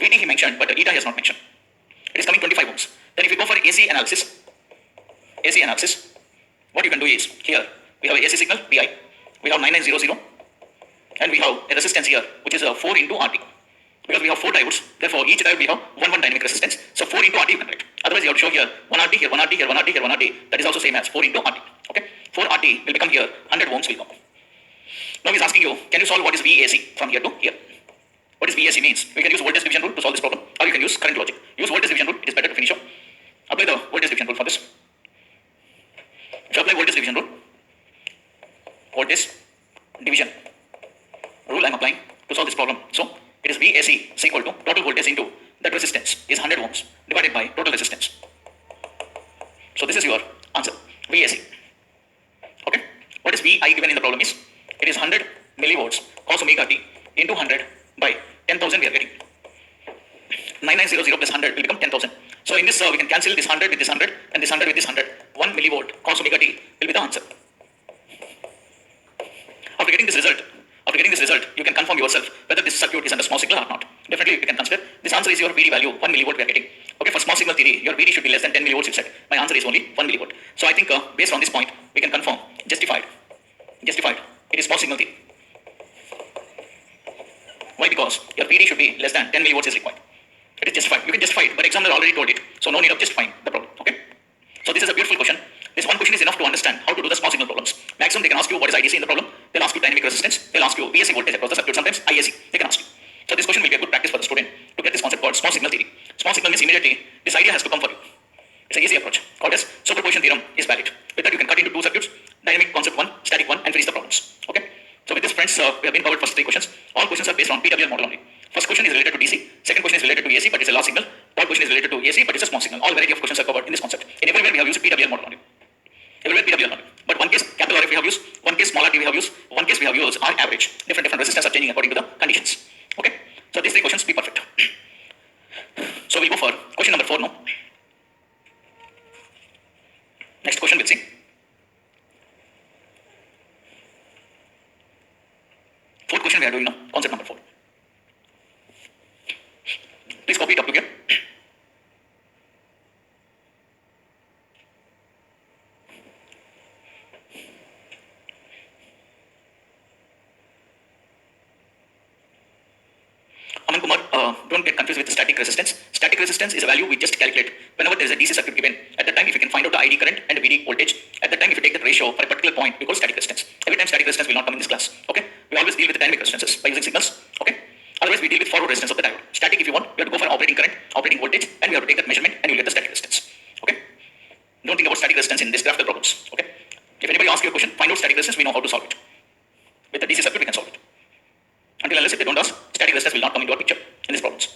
VT he mentioned, but eta he has not mentioned. It is coming 25 ohms. Then if you go for AC analysis, what you can do is, here, we have a AC signal, VI, we have 9900, and we have a resistance here, which is 4 into RT. Because we have 4 diodes, therefore each diode we have 1 dynamic resistance. So 4 into RT you can write. Otherwise you have to show here 1 RT, here 1 RT, here 1 RT, here 1 RT. That is also same as 4 into RT. Okay? 4 RT will become here, 100 ohms will come. Now he's asking you, can you solve what is VAC from here to here? What is VAC means? We can use voltage division rule to solve this problem, or you can use current logic. Use voltage division rule, it is better to finish up. Apply the voltage division rule for this. If you apply voltage division rule, voltage division rule I am applying to solve this problem. So it is VAC is equal to total voltage into that resistance is 100 ohms divided by total resistance. So this is your answer, VAC. Okay. What is VI given in the problem is, it is 100 millivolts cos omega t into 100 by 10,000 we are getting. 9900 plus 100 will become 10,000. So in this we can cancel this 100 with this 100 and this 100 with this 100. 1 millivolt cos omega t will be the answer. After getting this result, you can confirm yourself whether this circuit is under small signal or not. Definitely you can consider. This answer is your VD value, 1 millivolt we are getting. Okay, for small signal theory, your VD should be less than 10 millivolts you said. My answer is only 1 millivolt. So I think based on this point, we can confirm, justified. It is small signal theory. Why? Because your VD should be less than 10 millivolts is required. It is justified. You can justify it, but examiner already told it. So no need of justifying the problem. Okay. So this is a beautiful question. This one question is enough to understand how to do the small signal problems. Maximum they can ask you what is IDC in the problem. They'll ask you dynamic resistance. They'll ask you VAC voltage across the circuit. Sometimes IAC. They can ask you. So this question will be a good practice for the student to get this concept called small signal theory. Small signal means immediately this idea has to come for you. It's an easy approach called as superposition theorem is valid. With that you can cut into 2 circuits, dynamic concept 1, static 1 and finish the problems. Okay. So with this friends, we have been covered first 3 questions. All questions are based on PWM model only. First question is related to DC. Second question is related to AC, but it's a large signal. Third question is related to AC, but it's a small signal. All variety of questions are covered in this concept. In everywhere we have used PWM model only. Everywhere PWM model. But one case capital RF we have used, one case small RT we have used, one case we have used R average. Different resistance are changing according to the conditions. Okay. So these 3 questions be perfect. So we'll go for question number 4 now. Next question we'll see. Fourth question we are doing now, concept number 4. Please copy it up to here. Aman Kumar, don't get confused with the static resistance. Static resistance is a value we just calculate whenever there is a DC circuit given. At the time, if you can find out the ID current and the VD voltage, at the time, if you take that ratio for a particular point, we call static resistance. Every time static resistance will not come in this class. Okay? We always deal with the dynamic resistances by using signals. Okay? Otherwise, we deal with forward resistance of the diode. Static, if you want, you have to go for operating current, operating voltage, and we have to take that measurement and you will get the static resistance. Okay? Don't think about static resistance in these graphical problems. Okay? If anybody asks you a question, find out static resistance, we know how to solve it. With the DC circuit, we can solve it. Until unless if they don't ask, static resistance will not come into our picture in these problems.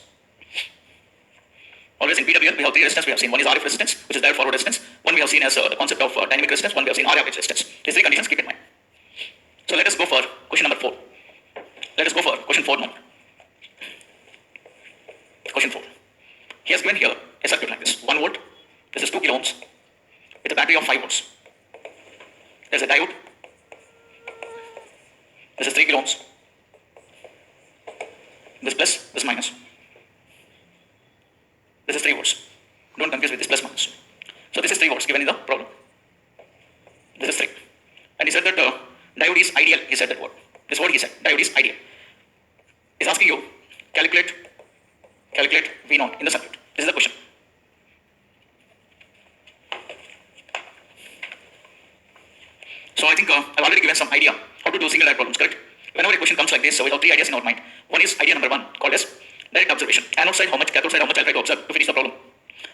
Always in PWM, we have 3 resistance we have seen. One is RF resistance, which is diode forward resistance. One we have seen as the concept of dynamic resistance. One we have seen R average resistance. These 3 conditions, keep in mind. So let us go for question number 4. Let us go for question 4 now. Question 4. He has given here a circuit like this. 1 volt. This is 2 kilo ohms with a battery of 5 volts. There is a diode. This is 3 kilo ohms. This plus, this minus. This is 3 volts. Don't confuse with this plus minus. So this is 3 volts given in the problem. This is 3. And he said that diode is ideal. He said that word. This word he said. Diode is ideal. He's asking you, calculate V0 in the circuit. This is the question. So I think I've already given some idea how to do single diode problems, correct? Whenever a question comes like this, so we have 3 ideas in our mind. One is idea number 1, called as direct observation. Anode side how much, cathode side how much, I'll try to observe to finish the problem.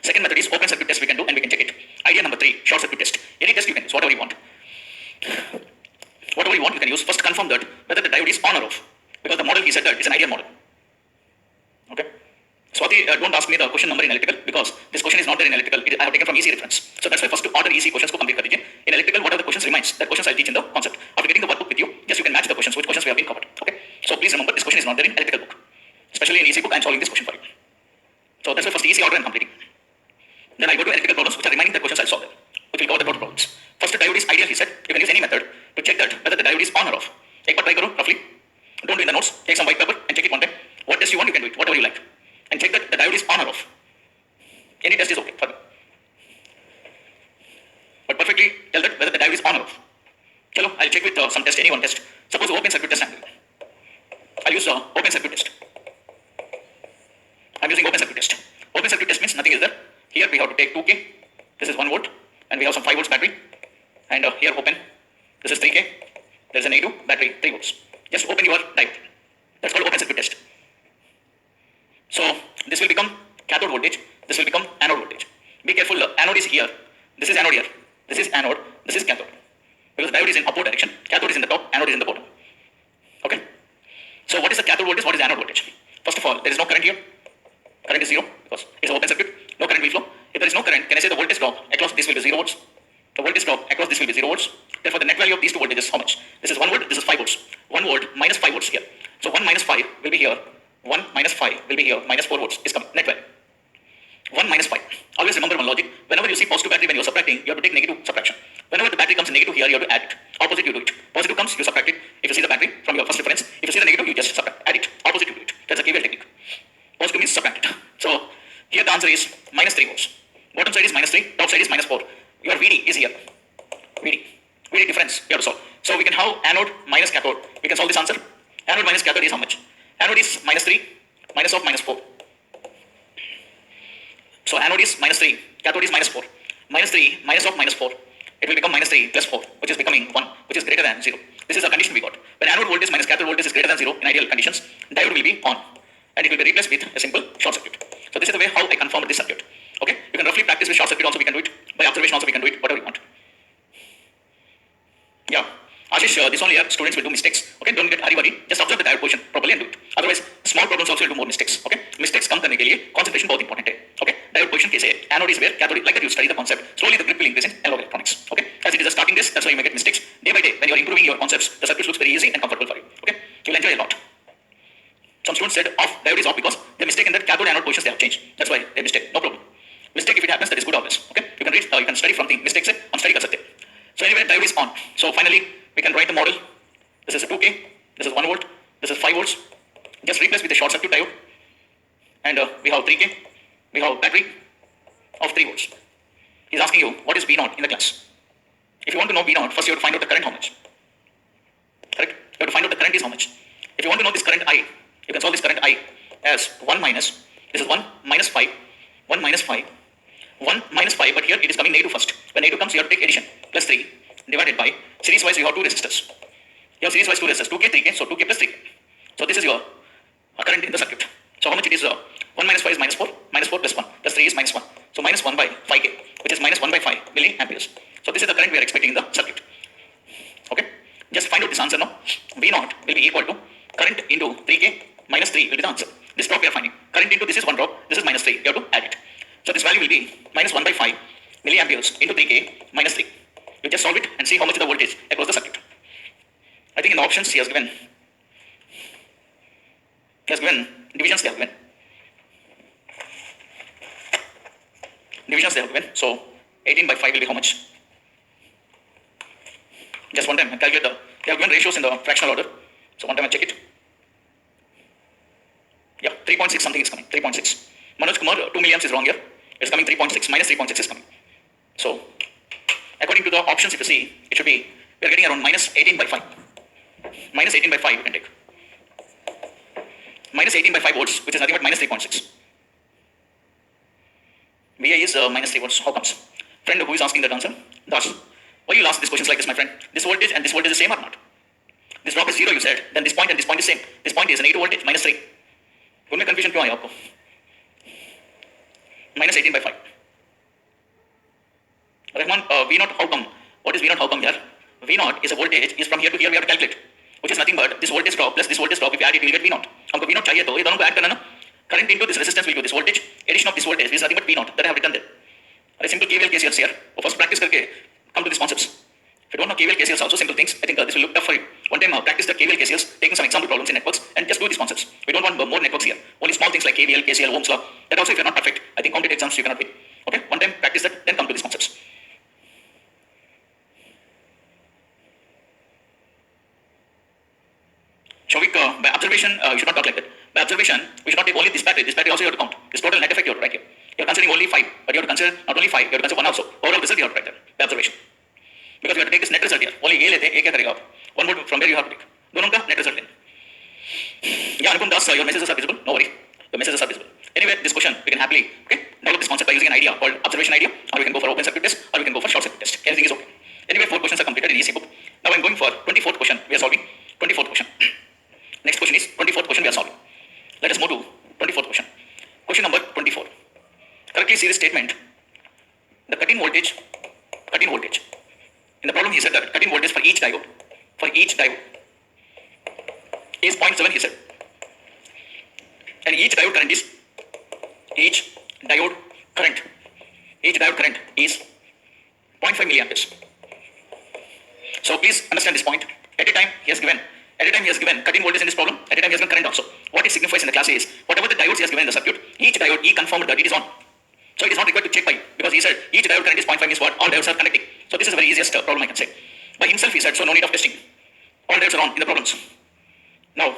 Second method is open circuit test we can do and we can check it. Idea number 3, short circuit test. Any test you can use, whatever you want. Whatever you want you can use. First confirm that whether the diode is on or off. Because the model he said that it's an ideal model. Okay. Swati, don't ask me the question number in electrical because this question is not there in electrical. I have taken from easy reference. So that's why first order easy questions को complete कर दीजिए. In electrical, what are the questions remains? That questions I'll teach in the concept. After getting the workbook with you, just you can match the questions, which questions we have been covered. Okay. So please remember this question is not there in electrical book. Especially in easy book, I'm solving this question for you. So that's why first easy order I'm completing. Then I go to electrical problems, which are remaining the questions I'll solve them. Which will cover the total problems. First, the diode is ideal, he said. You can use any method to check that whether the diode is on or off. एक बार try करो roughly. Don't do in the notes. Take some white paper and check it one time. What test you want, you can do it. Whatever you like. And check that the diode is on or off. Any test is okay for me. But perfectly tell that whether the diode is on or off. Chalo, I'll check with some test, any one test. Suppose open circuit test I'm doing. I'll use open circuit test. I'm using open circuit test. Open circuit test means nothing is there. Here we have to take 2K. This is 1 volt. And we have some 5 volts battery. And here open. This is 3K. There is an A2 battery, 3 volts. Just open your diode. That's called open circuit test. So this will become cathode voltage. This will become anode voltage. Be careful. Anode is here. This is anode here. This is anode. This is cathode. Because diode is in upward direction. Cathode is in the top. Anode is in the bottom. Okay. So what is the cathode voltage? What is the anode voltage? First of all, there is no current here. Current is 0 because it's an open circuit. No current will flow. If there is no current, can I say the voltage drop across this will be 0 volts? The voltage drop across this will be 0 volts. Therefore, the net value of these two voltages is how much? This is 1 volt, this is 5 volts. 1 volt minus 5 volts here. So 1 minus 5 will be here. 1 minus 5 will be here. Minus 4 volts is coming. Net value. 1 minus 5. Always remember one logic. Whenever you see positive battery when you are subtracting, you have to take negative subtraction. Whenever the battery comes negative here, you have to add it. Opposite you do it. Positive comes, you subtract it. If you see the battery from your first reference, if you see the negative, you just subtract. Add it. Opposite you do it. That's a KVL technique. Positive means subtract it. So here the answer is minus 3 volts. Bottom side is minus 3, top side is minus 4. Your VD is here. VD difference you have to solve. So we can have anode minus cathode. We can solve this answer. Anode minus cathode is how much? Anode is minus 3, minus of minus 4. So anode is minus 3, cathode is minus 4. Minus 3, minus of minus 4. It will become minus 3 plus 4, which is becoming 1, which is greater than 0. This is the condition we got. When anode voltage minus cathode voltage is greater than 0 in ideal conditions, diode will be on. And it will be replaced with a simple short circuit. So this is the way how I confirmed this circuit. Okay, you can roughly practice with short circuit also, we can do it. By observation also we can do it, whatever you want. Yeah, Ashish, this only here students will do mistakes. Okay, don't get hurry. Just observe the diode question properly and do it. Otherwise, small problems also will do more mistakes. Okay, mistakes come करने के लिए concentration बहुत important है. Okay, diode question कैसे है? Anode is where, cathode like that you study the concept. Slowly the grip will increase in analog electronics. Okay, as it is starting this, that's why you may get mistakes. Day by day, when you are improving your concepts, the circuit looks very easy and comfortable for you. Okay, you will enjoy a lot. Some students said off, diode is off because they mistake in that cathode anode positions they have changed. That's why they mistake. No problem. Mistake if it happens, that is good always. Okay, you can read, you can study from the mistakes. हम study कर सकते. So anyway, diode is on. So finally, we can write the model. This is a 2K. This is 1 volt. This is 5 volts. Just replace with a short circuit diode. And we have 3K. We have battery of 3 volts. He's asking you what is V naught in the class. If you want to know V naught, first you have to find out the current how much. Correct? You have to find out the current is how much. If you want to know this current I, you can solve this current I as 1 minus. This is 1 minus 5. 1 minus 5. 1 minus 5, but here it is coming negative first. When negative comes, you have to take addition. Plus 3 divided by series wise you have 2 resistors. You have series wise 2 resistors, 2K, 3K, so 2K plus 3K. So this is your current in the circuit. So how much it is? 1 minus 5 is minus 4, minus 4 plus 1, plus 3 is minus 1. So minus 1 by 5K, which is minus 1 by 5 milliamperes. So this is the current we are expecting in the circuit. Okay? Just find out this answer now. V naught will be equal to current into 3K minus 3 will be the answer. This drop we are finding. Current into this is 1 drop, this is minus 3. You have to add it. So this value will be minus 1 by 5 milliamperes into 3K minus 3. You just solve it and see how much is the voltage across the circuit. I think in the options he has given divisions they have given. Divisions they have given. So 18 by 5 will be how much? Just one time calculate the, they have given ratios in the fractional order. So one time I check it. Yeah, 3.6 something is coming. 3.6. Manoj Kumar, 2 milliamps is wrong here. It's coming 3.6. Minus 3.6 is coming. So according to the options, if you see, it should be, we are getting around minus 18 by 5. Minus 18 by 5 you can take. Minus 18 by 5 volts, which is nothing but minus 3.6. VA is minus 3 volts. How comes? Friend who is asking that answer? Das. Why you ask these questions like this, my friend? This voltage and this voltage is same or not? This drop is 0 you said. Then this point and this point is same. This point is negative voltage, minus 3. उनमें confusion क्यों आया आपको? Minus 18 by 5. Rahman, V naught how come? What is V naught how come here? V naught is a voltage, is from here to here we have to calculate. Which is nothing but this voltage drop plus this voltage drop. If you add it, you will get V naught. हमको V naught चाहिए तो ये दोनों को add करना ना. Current into this resistance will give this voltage. Addition of this voltage is nothing but V naught that I have written there. A simple KVL KCLs here. First practice करके come to these concepts. If you don't know KVL KCLs also simple things, I think this will look tough for you. One time practice the KVL KCLs, taking some example problems in networks and just do these concepts. We don't want more networks here. Only small things like KVL, KCL, Ohm's law. That also if you're not perfect, I think competitive exams you cannot win. Okay, one time practice that, then come to these concepts. Shavik, by observation, you should not talk like that. By observation, we should not take only this battery. This battery also you have to count. This total net effect you have to write here. You are considering only 5, but you have to consider not only 5, you have to consider 1 also. Overall result you have to write there. By observation. Because you have to take this net result here. Only A लेते A क्या करेगा आप? One more from there you have to take. दोनों का net result लेना. Yeah, Anupam Das, your messages are visible. No worry, your messages are visible. Anyway, this question we can happily develop this concept by using an idea called observation idea, or we can go for open circuit test, or we can go for short circuit test. Everything is okay. Anyway, 4 questions are completed in EC book. Now I'm going for 24th question. We are solving 24th question. Next question is 24th question we are solving. Let us move to 24th question. Question number 24. Correctly see this statement. The cut-in voltage. In the problem he said that cut-in voltage for each diode is 0.7 he said. And each diode current is 0.5 milliamperes. So please understand this point. At a time he has given cut-in voltage in this problem. At a time he has given current also. What it signifies in the class is whatever the diodes he has given in the circuit, each diode he confirmed that it is on. So it is not required to check by, because he said each diode current is 0.5 means what? All diodes are connecting. So this is the very easiest problem I can say. By himself he said, so no need of testing. All diodes are on in the problems. Now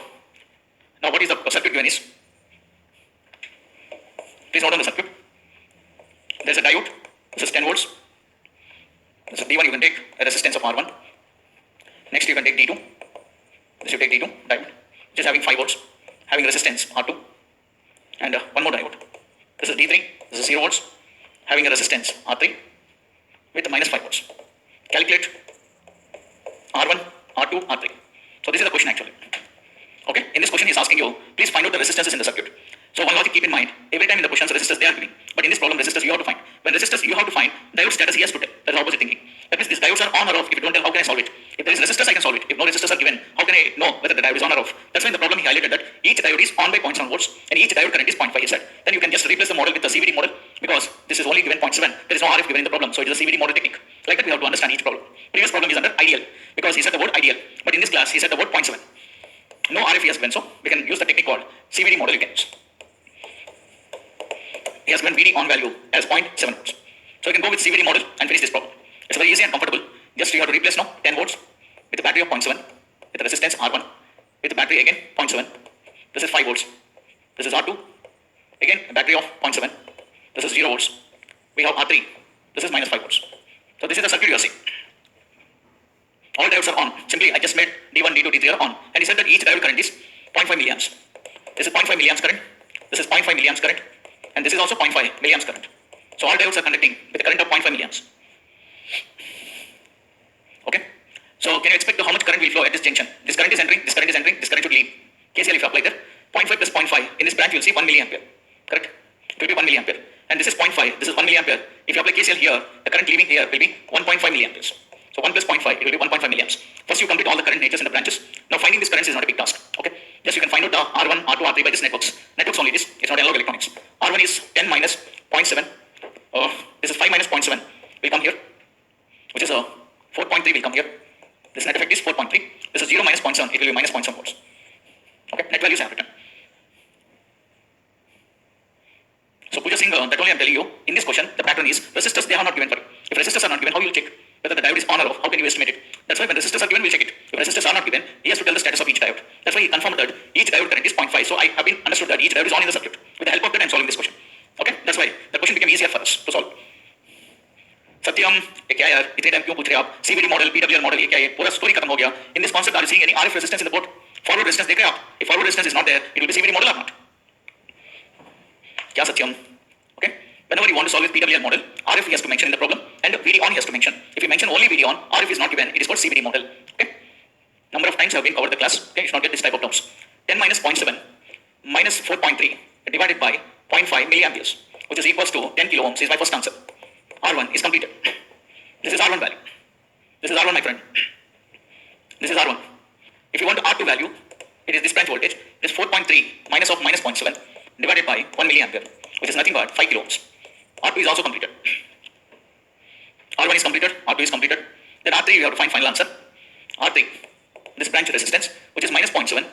what is the circuit given is? Please note on the circuit. There is a diode. This is 10 volts. This is D1 you can take a resistance of R1. Next you can take D2. This you take D2 diode, which is having 5 volts, having resistance R2. And one more diode. This is D3. This is 0 volts, having a resistance R3 with minus 5 volts. Calculate R1, R2, R3. So this is the question actually. Okay, in this question he is asking you, please find out the resistances in the circuit. So one logic keep in mind, every time in the questions resistors they are giving. But in this problem resistors you have to find. When resistors you have to find, diode status he has to tell. That is opposite thinking. That means these diodes are on or off. If you don't tell, how can I solve it? If there is resistors I can solve it. If no resistors are given, how can I know whether the diode is on or off? That's why in the problem he highlighted that each diode is on by 0.7 volts and each diode current is 0.5 he said. Then you can just replace the model with the CVD model, because this is only given 0.7. There is no RF given in the problem, so it is a CVD model technique. Like that we have to understand each problem. Previous problem is under ideal, because he said the word ideal. But in this class he said the word 0.7. No RF he has given, so we can use the technique called CVD model you can use. He has given VD on value as 0.7 volts. So you can go with CVD model and finish this problem. It's very easy and comfortable. Just you have to replace now 10 volts with a battery of 0.7 with a resistance R1 with a battery again 0.7. This is 5 volts. This is R2. Again a battery of 0.7. This is 0 volts. We have R3. This is minus 5 volts. So this is the circuit you are seeing. All diodes are on. Simply I just made D1, D2, D3 are on. And he said that each diode current is 0.5 milliamps. This is 0.5 milliamps current. This is 0.5 milliamps current. And this is also 0.5 milliamps current. So all diodes are conducting with a current of 0.5 milliamps. Okay. So can you expect how much current will flow at this junction? This current is entering, this current is entering, this current should leave. KCL if you apply there, 0.5 plus 0.5. In this branch you will see 1 milliampere. Correct? It will be 1 milliampere. And this is 0.5, this is 1 milliampere. If you apply KCL here, the current leaving here will be 1.5 milliamperes. So 1 plus 0.5, it will be 1.5 milliamps. First you complete all the current natures in the branches. Now finding these currents is not a big task. Okay. Just you can find out the R1, R2, R3 by this networks. Networks only this. It's not analog electronics. R1 is 10 minus 0.7. This is 5 minus 0.7 will come here, which is 4.3 will come here. This net effect is 4.3. This is 0 minus 0.7. It will be minus 0.7 volts. Okay. Net values I have written. So Pooja Singh, that only I am telling you. In this question, the pattern is resistors they are not given for you. If resistors are not given, how will you check whether the diode is on or off? How can you estimate it? That's why when resistors are given, we'll check it. If resistors are not given, he has to tell the status of each diode. That's why he confirmed that each diode current is 0.5. So I have been understood that each diode is on in the circuit. With the help of that, I am solving this question. Okay, that's why the question became easier for us to solve. सत्यम ये क्या यार इतने time क्यों पूछ रहे हैं आप CVD model PWR model ये क्या है पूरा स्टोरी खत्म हो गया in this concept are you seeing any RF resistance in the board forward resistance देख रहे हैं आप if forward resistance is not there it will be CVD model और नॉट क्या Satyam okay whenever you want to solve with PWR model RF he has to mention in the problem and VD on he has to mention if you mention only VD on RF is not given it is called CVD model okay number of times have been covered the class okay you should not get this type of terms 10 minus 0.7 minus 4.3 divided by 0.5 milliamperes which is equals to 10 kilo ohms is my first answer R1 is completed. This is R1 value. This is R1 my friend. This is R1. If you want the R2 value, it is this branch voltage. It is 4.3 minus of minus 0.7 divided by 1 milliampere, which is nothing but 5 kilo ohms. R2 is also completed. R1 is completed, R2 is completed. Then R3 we have to find final answer. R3, this branch resistance, which is minus 0.7.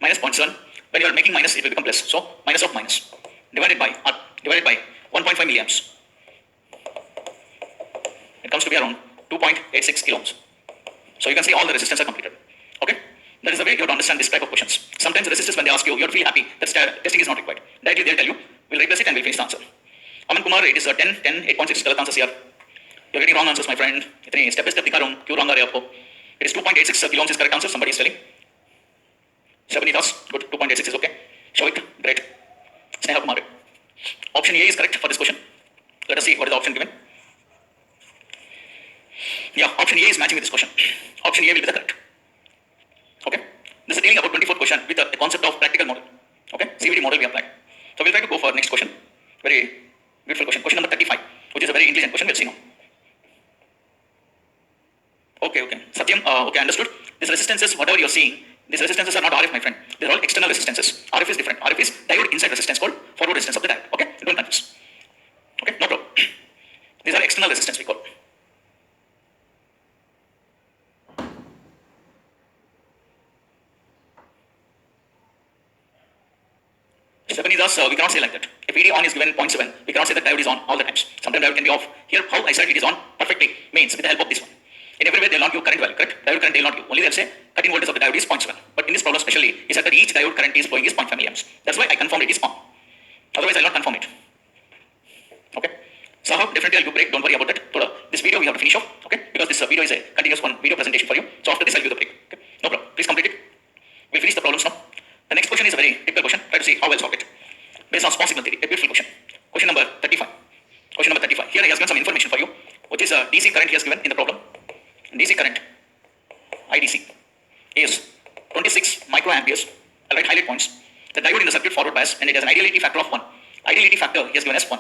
Minus 0.7. When you are making minus, it will become plus. So minus of minus divided by 1.5 milliamps. It comes to be around 2.86 kilo ohms. So you can see all the resistance are completed. Okay? That is the way you have to understand this type of questions. Sometimes the resistors, when they ask you, you have to feel happy that testing is not required. Directly they'll tell you, we'll replace it and we'll finish the answer. Aman Kumar, it is 10, 8.6 correct answers here. You're getting wrong answers, my friend. Step by step दिखा रहा हूँ, क्यों wrong आ रहे हैं आपको? It is 2.86 kilo ohms is correct answer. Somebody is telling. Shabanitas, good. 2.86 is okay. Shavik, great. Sneha Kumar. Option A is correct for this question. Let us see what is the option given. Yeah, option A is matching with this question. Option A will be the correct. Okay. This is dealing about 24th question with the concept of practical model. Okay. CVD model we applied. So we'll try to go for next question. Very beautiful question. Question number 35, which is a very intelligent question. We'll see now. Okay. Satyam, okay, understood. These resistances, whatever you're seeing, these resistances are not RF, my friend. They're all external resistances. RF is different. RF is diode inside resistance called forward resistance of the diode. Okay. Don't confuse. Okay. No problem. These are external resistance we call. Japanese, we cannot say like that. If VD on is given 0.7, we cannot say that diode is on all the times. Sometimes diode can be off. Here, how I said it is on perfectly means with the help of this one. In every way, they will not give current value, correct? Diode current they will not give. Only they will say cutting voltage of the diode is 0.7. But in this problem especially, he said that each diode current is flowing is 0.5 milliamps. That's why I confirmed it is on. Otherwise, I will not confirm it. Okay. So how definitely I'll give break. Don't worry about that. This video we have to finish off. Okay. Because this video is a continuous one video presentation for you. So after this I'll give the break. Okay. No problem. Please complete it. We'll finish the problems now. The next question is a very typical question. Try to see how I'll solve it. Based on small signal theory. A beautiful question. Question number 35. Question number 35. Here he has given some information for you, which is a DC current he has given in the problem. DC current, IDC, is 26 microamperes. I'll write highlight points. The diode in the circuit forward bias, and it has an ideality factor of 1. Ideality factor he has given as 1.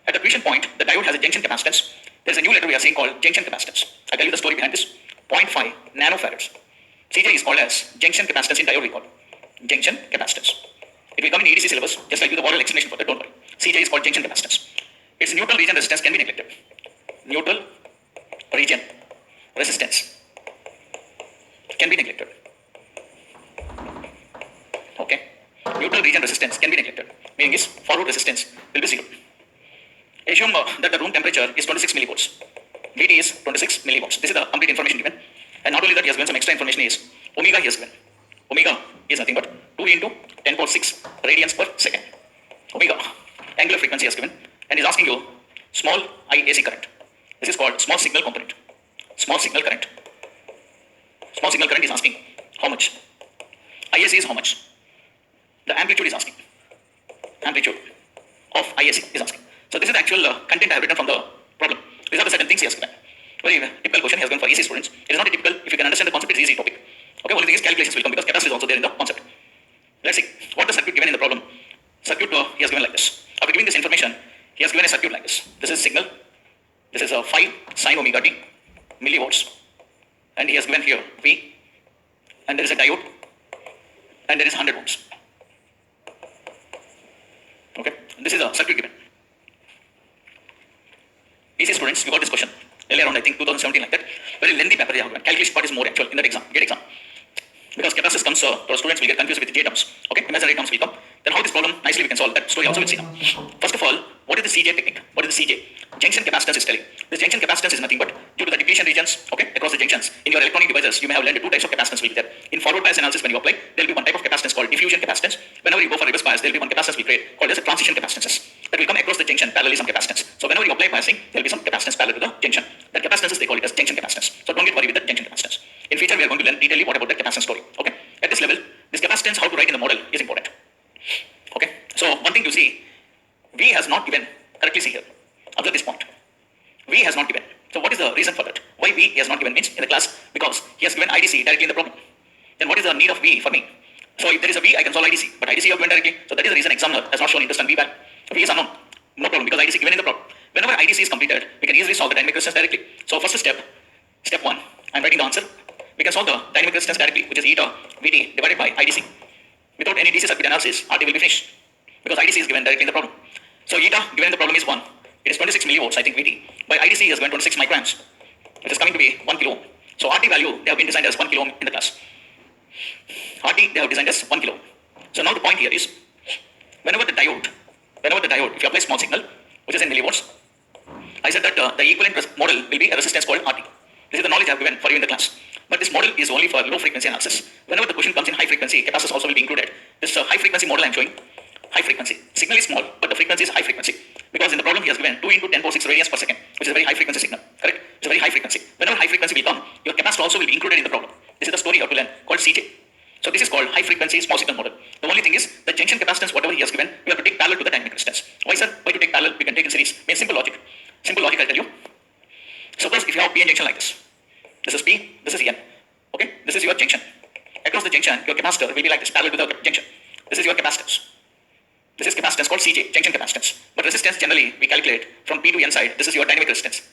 At the accretion point, the diode has a junction capacitance. There is a new letter we are seeing called junction capacitance. I'll tell you the story behind this. 0.5 nanofarads. CJ is called as junction capacitance in diode we call. Junction capacitance. It will come in EDC syllabus, just like you the oral explanation for that, don't worry. CJ is called junction capacitance. Its neutral region resistance can be neglected. Neutral region resistance can be neglected. Okay. Neutral region resistance can be neglected. Meaning is forward resistance will be 0. Assume that the room temperature is 26 millivolts. VT is 26 millivolts. This is the complete information given. And not only that, he has given some extra information is omega he has given. Omega is nothing but 2 into 10 power 6 radians per second. Omega, angular frequency he has given. And is asking you small IAC current. This is called small signal component. Small signal current. Small signal current is asking how much. IAC is how much. The amplitude is asking. Amplitude of IAC is asking. So this is the actual content I have written from the problem. These are the certain things he has given. Very typical question he has given for EC students. It is not a typical, if you can understand the concept, it is easy topic. Okay, only thing is calculations will come because capacitor is also there in the concept. Let's see what the circuit given in the problem. Circuit he has given like this. After giving this information, he has given a circuit like this. This is signal. This is a 5 sine omega t millivolts. And he has given here V. And there is a diode. And there is 100 ohms. Okay, this is a circuit given. EC students, you got this question earlier around, I think 2017 like that. Very lengthy paper they have given. Calculation part is more actual in that exam, GATE exam. Because capacitance comes, our students will get confused with J terms. Okay, imaginary terms will come. Then how this problem nicely we can solve that story also we'll see now. First of all, what is the CJ technique? What is the CJ? Junction capacitance is telling. This junction capacitance is nothing but due to the depletion regions, okay, across the junctions. In your electronic devices, you may have learned 2 types of capacitance will be there. In forward bias analysis, when you apply, there will be one type of capacitance called diffusion capacitance. Whenever you go for reverse bias, there will be one capacitance we create called as a transition capacitances. That will come across the junction parallelly some capacitance. So whenever you apply biasing, there will be some capacitance parallel to the junction. That capacitances they call it as junction capacitance. So don't get worried with the junction capacitance. In future, we are going to learn detailedly what about the capacitance story. Okay. At this level, this capacitance, how to write in the model is important. Okay. So one thing you see, V has not given, correctly see here. Observe this point. V has not given. So what is the reason for that? Why V he has not given means in the class? Because he has given IDC directly in the problem. Then what is the need of V for me? So if there is a V, I can solve IDC. But IDC you have given directly. So that is the reason examiner has not shown interest in V value. V is unknown. No problem because IDC given in the problem. Whenever IDC is completed, we can easily solve the dynamic resistance directly. So first step 1, I'm writing the answer. We can solve the dynamic resistance directly, which is eta Vt divided by IDC. Without any DC circuit analysis, RT will be finished. because IDC is given directly in the problem. So eta given in the problem is 1. It is 26 millivolts, I think VT. By IDC is given 26 microamps, which is coming to be 1 kilo ohm. So RT value, they have been designed as 1 kilo ohm in the class. RT, they have designed as 1 kilo ohm. So now the point here is, whenever the diode, if you apply small signal, which is in millivolts, I said that the equivalent model will be a resistance called RT. This is the knowledge I have given for you in the class. But this model is only for low frequency analysis. Whenever the question comes in high frequency, capacitors also will be included. This high frequency model I am showing, high frequency. Signal is small, but the frequency is high frequency. Because in the problem he has given 2 into 10 power 6 radians per second, which is a very high frequency signal. Correct? It's a very high frequency. Whenever high frequency will come, your capacitor also will be included in the problem. This is the story you have to learn called CJ. So this is called high frequency small signal model. The only thing is the junction capacitance, whatever he has given, we have to take parallel to the dynamic resistance. Why sir? Why to take parallel? We can take in series. Means simple logic. Simple logic I'll tell you. Suppose if you have PN junction like this. This is P, this is N. Okay? This is your junction. Across the junction, your capacitor will be like this, parallel to the junction. This is your capacitance. This is capacitance called CJ, junction capacitance. But resistance generally we calculate from P to N side. This is your dynamic resistance.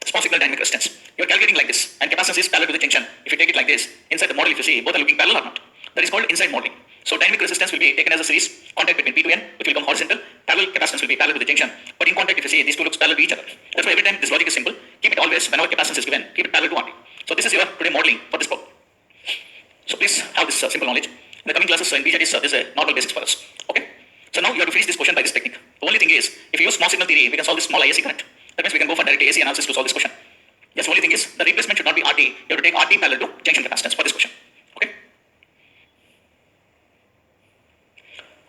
Small signal dynamic resistance. You are calculating like this, and capacitance is parallel to the junction. If you take it like this, inside the model if you see, both are looking parallel or not. That is called inside modeling. So dynamic resistance will be taken as a series, contact between P to N, which will come horizontal. Parallel capacitance will be parallel to the junction. But in contact, if you see, these two looks parallel to each other. That's why every time this logic is simple. Keep it always, whenever capacitance is given, keep it parallel to RT. So this is your today modeling for this problem. So please have this simple knowledge. In the coming classes in BJT, this is a normal basics for us. Okay? So now you have to finish this question by this technique. The only thing is, if you use small signal theory, we can solve this small IAC current. That means we can go for direct AC analysis to solve this question. Yes, the only thing is, the replacement should not be RT. You have to take RT parallel to junction capacitance for this question. Okay?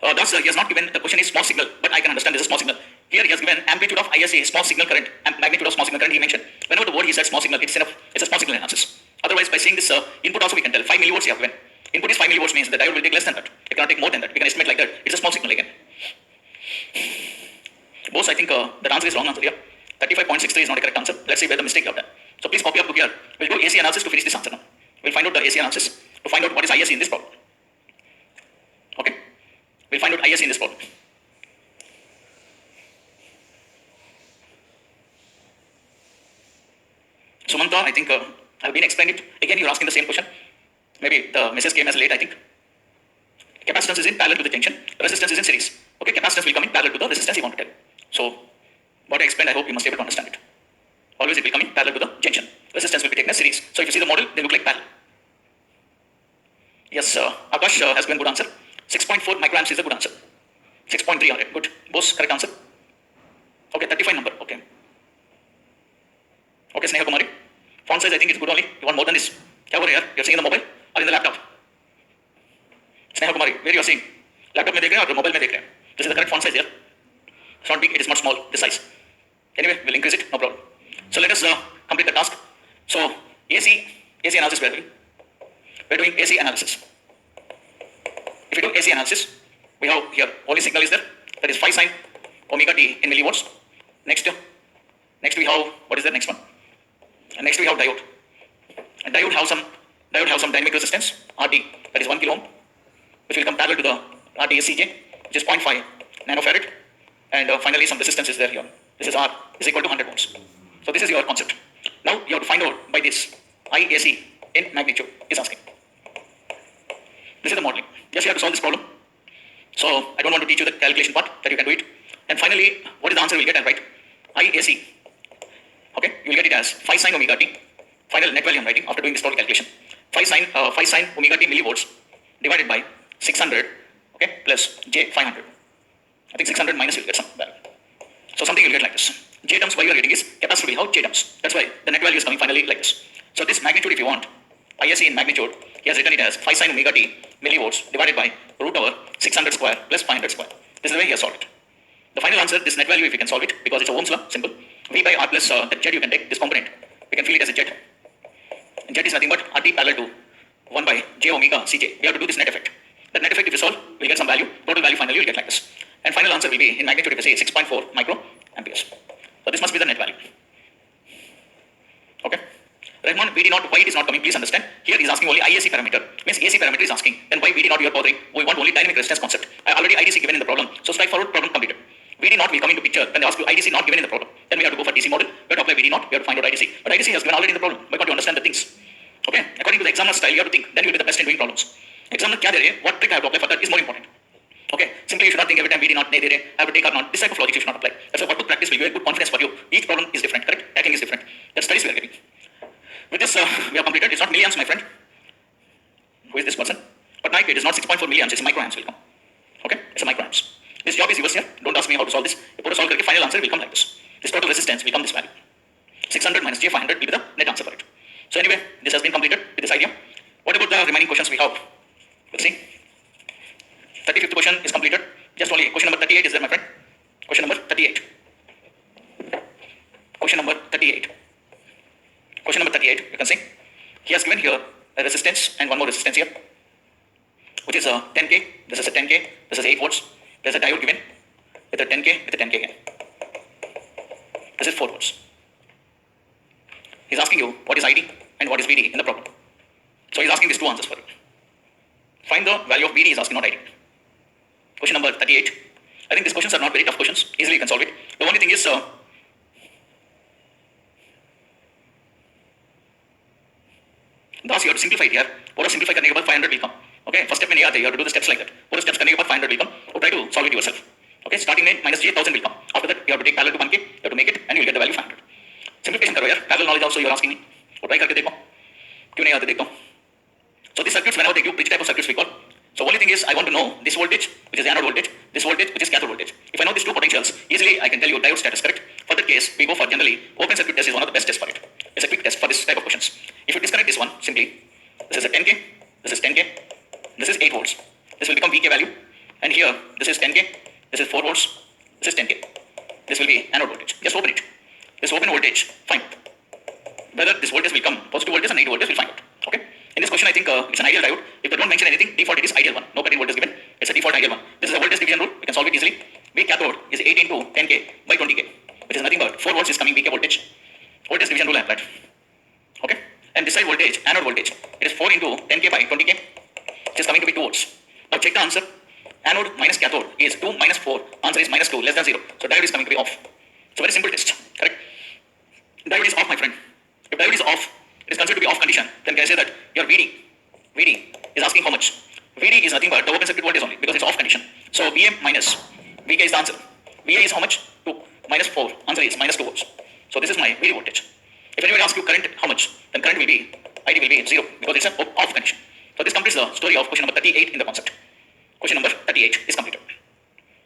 Thus, he has not given, the question is small signal, but I can understand this is small signal. Here he has given amplitude of ISA, small signal current, and magnitude of small signal current he mentioned. Whenever the word he said small signal, it's enough, it's a small signal analysis. Otherwise, by saying this input also we can tell, 5 millivolts he have given. Input is 5 millivolts means the diode will take less than that. It cannot take more than that. We can estimate like that. It's a small signal again. Both, I think the answer is wrong answer here. 35.63 is not a correct answer. Let's see where the mistake you have done. So please copy up to here. We'll do AC analysis to finish this answer now. We'll find out the AC analysis to find out what is ISC in this problem. Okay? We'll find out ISC in this problem. Sumanta, I think I've been explaining it. Again, you're asking the same question. Maybe the message came as late, I think. Capacitance is in parallel to the junction. Resistance is in series. Okay, capacitance will come in parallel to the resistance you want to tell. So, what I explained, I hope you must be able to understand it. Always it will come in parallel to the junction. Resistance will be taken as series. So, if you see the model, they look like parallel. Yes, Akash has given good answer. 6.4 microamps is a good answer. 6.3 alright, good. Both correct answer. Okay, 35 number. Okay. Okay, Sneha Kumari. Font size I think it's good only. You want more than this? Kya over here? You're seeing in the mobile or in the laptop? Sneha Kumari, where you are seeing? Laptop mein dekh rahe hain or mobile mein dekh rahe hain? This is the correct font size here. It's not big, it is not small, this size. Anyway, we'll increase it, no problem. So let us complete the task. So AC analysis we are doing. We are doing AC analysis. If we do AC analysis, we have here only signal is there. That is 5 sine omega t in millivolts. Next we have, what is the next one? And next we have diode. And diode have some dynamic resistance, RT, that is 1 kilo ohm, which will come parallel to the RT-CJ, which is 0.5 nanofarad. And finally some resistance is there here. This is R is equal to 100 volts. So this is your concept. Now you have to find out by this IAC in magnitude is asking. This is the modeling. Just you have to solve this problem. So I don't want to teach you the calculation part, that you can do it. And finally, what is the answer you will get and write? IAC. Okay, you will get it as 5 sine omega t. Final net value I'm writing after doing this total calculation. 5 sine omega t millivolts divided by 600, okay, plus J 500. I think 600 minus you'll get some value. So something you'll get like this. J terms why you are getting is capacitor will have J terms. That's why the net value is coming finally like this. So this magnitude if you want, ISC in magnitude, he has written it as 5 sine omega t millivolts divided by root over 600 square plus 500 square. This is the way he has solved it. The final answer, this net value if you can solve it, because it's a Ohm's law, simple. V by R plus the Z you can take this component. We can feel it as a Z. And Z is nothing but RT parallel to 1 by J omega Cj. We have to do this net effect. That net effect if you solve, we'll get some value. Total value finally you'll get like this. And final answer will be in magnitude if you say 6.4 micro amperes. So this must be the net value. Okay. Rahman, VD not, why it is not coming, please understand. Here he's asking only IAC parameter. Means AC parameter is asking. Then why VD not you are bothering? We want only dynamic resistance concept. Already IDC given in the problem. So straightforward problem completed. VD not will come into picture when they ask you IDC not given in the problem. Then we have to go for DC model. We have to apply VD not. We have to find out IDC. But IDC has given already in the problem. Why can't you understand the things? Okay. According to the examiner style, you have to think. Then you will be the best in doing problems. Examiner kya de rahe, what trick I have to apply for that is more important. Okay, simply you should not think every time VD not, they, I have to take or not. This type of logic you should not apply. That's why workbook practice will give a good confidence for you. Each problem is different, correct? Tackling is different. That studies we are getting. With this, we have completed. It's not milliamps, my friend. Who is this person? But now it is not 6.4 milliamps, it's microamps will come. Okay, it's a microamps. This job is yours here. Don't ask me how to solve this. You put a solve, final answer will come like this. This total resistance will come this value. 600 minus J500 will be the net answer for it. So anyway, this has been completed with this idea. What about the remaining questions we have? Let's see. 35th question is completed. Just only question number 38 is there, my friend. Question number 38. Question number 38. Question number 38, you can see. He has given here a resistance and one more resistance here, which is a 10K. This is a 10K. This is 8 volts. There's a diode given with a 10K with a 10K again. This is 4 volts. He's asking you what is ID and what is VD in the problem. So he's asking these two answers for you. Find the value of VD is asking, not ID. Question number 38. I think these questions are not very tough questions. Easily you can solve it. The only thing is, thus you have to simplify it here. What simplify करने के बाद 500 will come. Okay, first step में नहीं आते. You have to do the steps like that. What steps करने के बाद 500 will come. So try to solve it yourself. Okay, starting में minus J1000 will come. After that you have to take parallel to 1K. You have to make it and you will get the value 500. Simplification करो यार. Parallel knowledge also you are asking me. वो try करके देखो. क्यों नहीं आते देखो. So these circuits whenever they give, which type of circuits we call? So only thing is I want to know this voltage, which is anode voltage, this voltage, which is cathode voltage. If I know these two potentials, easily I can tell you diode status, correct? For that case, we go for generally open circuit test is one of the best tests for it. It's a quick test for this type of questions. If you disconnect this one, simply, this is a 10K, this is 10K, this is 8 volts. This will become VK value. And here, this is 10K, this is 4 volts, this is 10K. This will be anode voltage. Just open it. This open voltage, fine. Whether this voltage will come, positive voltage or negative voltage, we'll find out. Okay? In this question, I think it's an ideal diode. If they don't mention anything, default it is ideal one. No cutting voltage given. It's a default ideal one. This is a voltage division rule. We can solve it easily. V cathode is 8 into 10K by 20K, which is nothing but 4 volts is coming VK voltage. Voltage division rule I applied. Okay? And this side voltage, anode voltage, it is 4 into 10K by 20K, which is coming to be 2 volts. Now check the answer. Anode minus cathode is 2 minus 4. Answer is minus 2, less than 0. So diode is coming to be off. So very simple test. Correct? Diode is off, my friend. If diode is off, it is considered to be off condition, then can I say that your VD is asking how much? VD is nothing but the open circuit voltage only because it's off condition. So VM minus VK is the answer. VA is how much? 2 minus 4. Answer is minus 2 volts. So this is my VD voltage. If anybody asks you current how much, then current will be, ID will be 0 because it's an off condition. So this completes the story of question number 38 in the concept. Question number 38 is completed.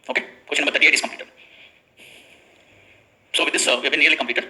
Okay, question number 38 is completed. So with this, we have been nearly completed.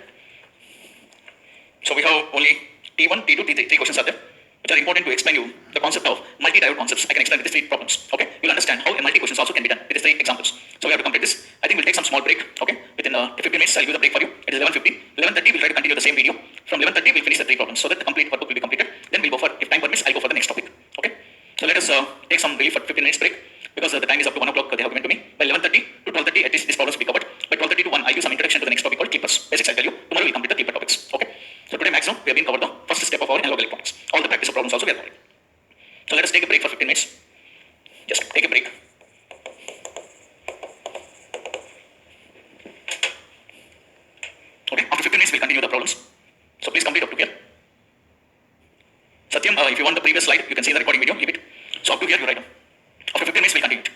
So we have only T1, T2, T3, 3 questions are there, which are important to explain you the concept of multi-diode concepts. I can explain with these 3 problems. Okay, you'll understand how a multi-questions also can be done with these 3 examples. So we have to complete this. I think we'll take some small break. Okay, within 15 minutes I'll give the break for you. It is 11:15. 11:30 we'll try to continue the same video. From 11:30 we'll finish the 3 problems so that the complete workbook will be completed. Then we'll go for, if time permits, I'll go for the next topic. Okay, so let us take some relief for 15 minutes break because the time is up to 1 o'clock they have given to me. By 11:30 to 12:30 at least this problems will be covered. By 12:30 to 1 I'll give some introduction to the next topic called clippers. Basics I'll tell you. Tomorrow we'll complete the clipper topics. Okay. So today maximum we have been covered the first step of our analog electronics. All the practice of problems also we are covering. So let us take a break for 15 minutes. Just take a break. Okay, after 15 minutes we'll continue the problems. So please complete up to here. Satyam, if you want the previous slide, you can see the recording video, leave it. So up to here you write down. After 15 minutes we'll continue it.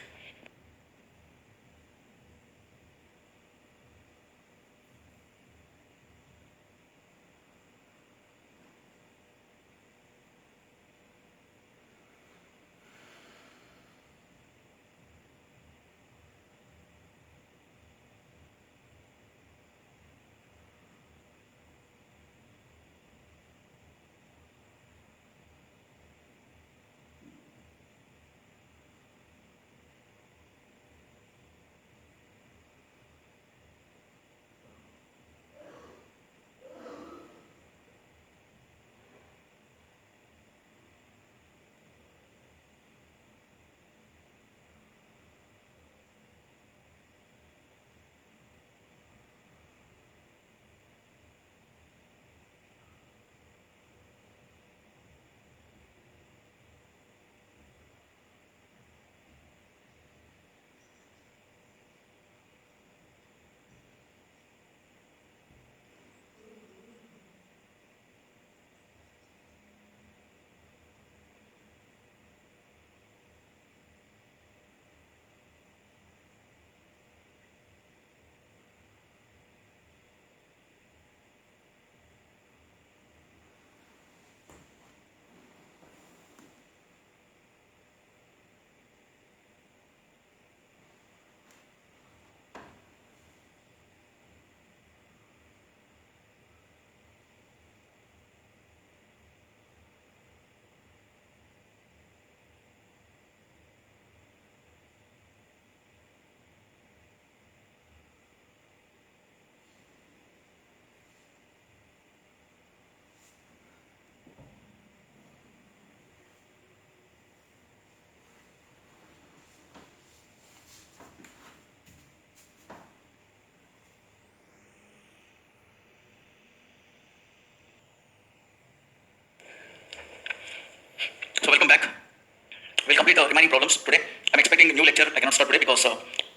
the remaining problems today. I'm expecting a new lecture. I cannot start today because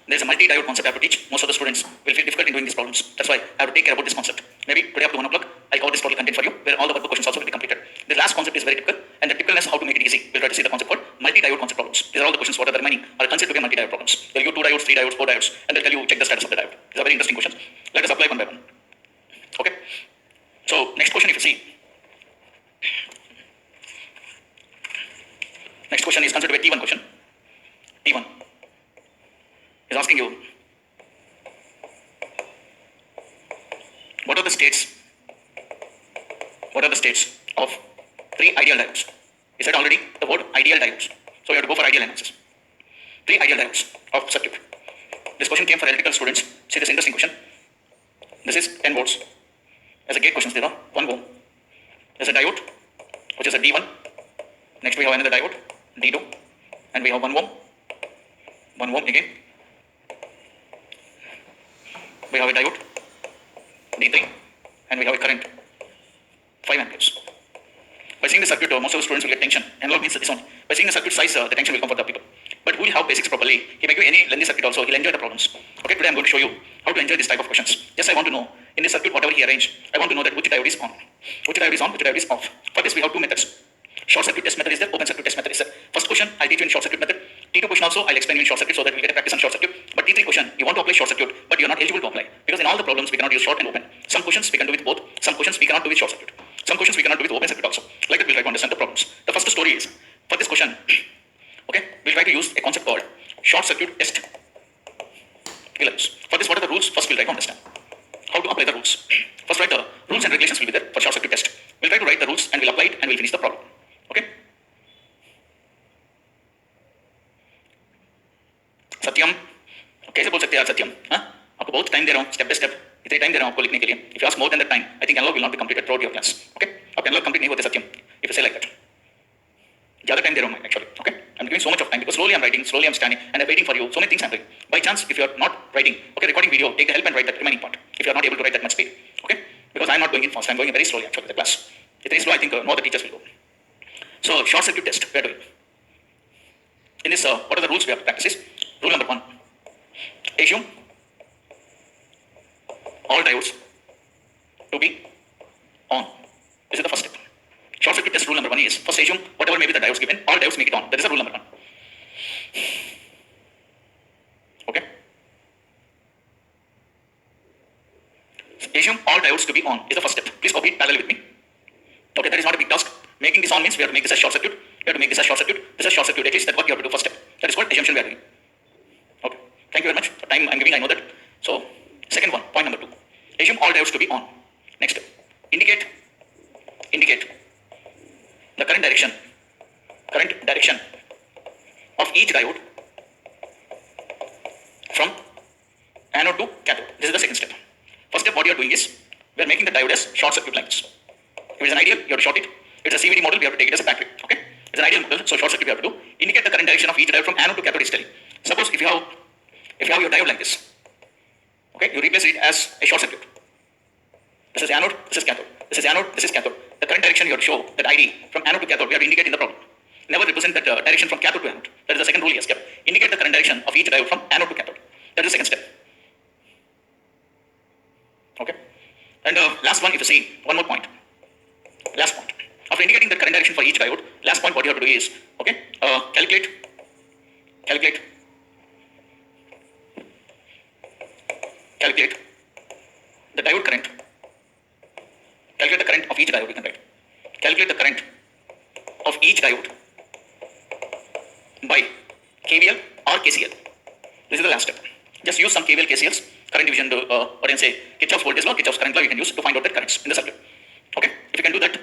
there's a multi-diode concept I have to teach. Most of the students will feel difficult in doing these problems. That's why I have to take care about this concept. Maybe today up to 1 o'clock, I'll cover this total content for you, where all the workbook questions also will be completed. The last concept is very typical, and the typicalness how to make it easy. We'll try to see the concept called multi-diode concept problems. These are all the questions what are the remaining are considered to be multi-diode problems. They'll give 2 diodes, 3 diodes, 4 diodes, and they'll tell you check the status of the diode. These are very interesting questions. Let us apply one by one. Okay. So next question, if you see, next question is considered to be a T1 question. T1 is asking you, what are the states of 3 ideal diodes? We said already the word ideal diodes. So we have to go for ideal analysis. 3 ideal diodes of circuit. This question came for electrical students. See this interesting question. This is 10 volts. As a gate question, there are 1 ohm. There's a diode, which is a D1. Next we have another diode, D2. And we have 1 ohm. 1 ohm again. We have a diode, D3. And we have a current, 5 amperes. By seeing the circuit, most of the students will get tension. Analog means this one. By seeing the circuit size, the tension will come for the people. But who will have basics properly, he may give any lengthy circuit also, he'll enjoy the problems. Okay, today I'm going to show you how to enjoy this type of questions. Yes, I want to know, in this circuit, whatever he arranged, I want to know that which diode is on, which diode is on, which diode is off. For this, we have 2 methods. Short circuit test method is there, open circuit test method is there. First question, I'll teach you in short circuit method. T2 question also, I'll explain you in short circuit so that we'll get a practice on short circuit. But T3 question, you want to apply short circuit, but you're not eligible to apply. Because in all the problems, we cannot use short and open. Some questions we can do with both, some questions we cannot do with short circuit. Some questions we cannot do with open circuit also. Like that, we'll try to understand the problems. The first story is, for this question, okay, we'll try to use a concept called short circuit test. For this, what are the rules? First, we'll try to understand how to apply the rules. First, write the rules and regulations will be there for short circuit test. We'll try to write the rules and we'll apply it and we'll finish the problem. Okay? Satyam, कैसे बोल सकते हैं यार सत्यम? हाँ? आपको बहुत time दे रहा हूँ, step by step. इतने टाइम दे रहा हूँ आपको लिखने के लिए. If you ask more than that time, I think analog will not be completed throughout your class. Okay? आप analog complete नहीं होते सत्यम. If you say like that. ज़्यादा टाइम दे रहा हूँ मैं actually. Okay? I'm giving so much of time because slowly I'm writing, slowly I'm standing, and I'm waiting for you. So many things I'm doing. By chance, if you are not writing, okay, recording video, take the help and write that remaining part. If you are not able to write that much speed, okay? Because I'm not going in fast. I'm going very slowly actually. The class. It's very slow. I think no other teachers will go. So short circuit test we are doing. In this, what are the rules we have to practice? Rule number 1. Assume all diodes to be on. This is the first step. Short circuit test rule number 1 is, first assume whatever may be the diodes given, all diodes make it on. That is the rule number 1. Okay? Assume all diodes to be on is the first step. Please copy it parallel with me. Okay, that is not a big task. Making this on means we have to make this a short circuit. We have to make this a short circuit. This is a short circuit. At least that's what you have to do first step. That is called assumption we are doing. Okay. Thank you very much. For time I'm giving, I know that. So, second one, point number 2. Assume all diodes to be on. Next step. Indicate the current direction of each diode from anode to cathode. This is the second step. First step, what you are doing is, we are making the diode as short circuit like this. If it is an ideal, you have to short it. If it's a CVD model, we have to take it as a battery. Okay? It's an ideal model, so short circuit we have to do. Indicate the current direction of each diode from anode to cathode is telling. Suppose if you have your diode like this, okay, you replace it as a short circuit. This is anode, this is cathode. This is anode, this is cathode. The current direction you have to show, that ID from anode to cathode, we have to indicate in the problem. Never represent that direction from cathode to anode. That is the second rule he has kept. Indicate the current direction of each diode from anode to cathode. That is the second step. Okay? And last one, if you see, one more point. Last point. After indicating the current direction for each diode, last point what you have to do is, okay, calculate the diode current. Calculate the current of each diode, you can write. Calculate the current of each diode by KVL or KCL. This is the last step. Just use some KVL, KCLs, current division, what can say, Kirchhoff's voltage law, Kirchhoff's current law you can use to find out the currents in the circuit. Okay? If you can do that,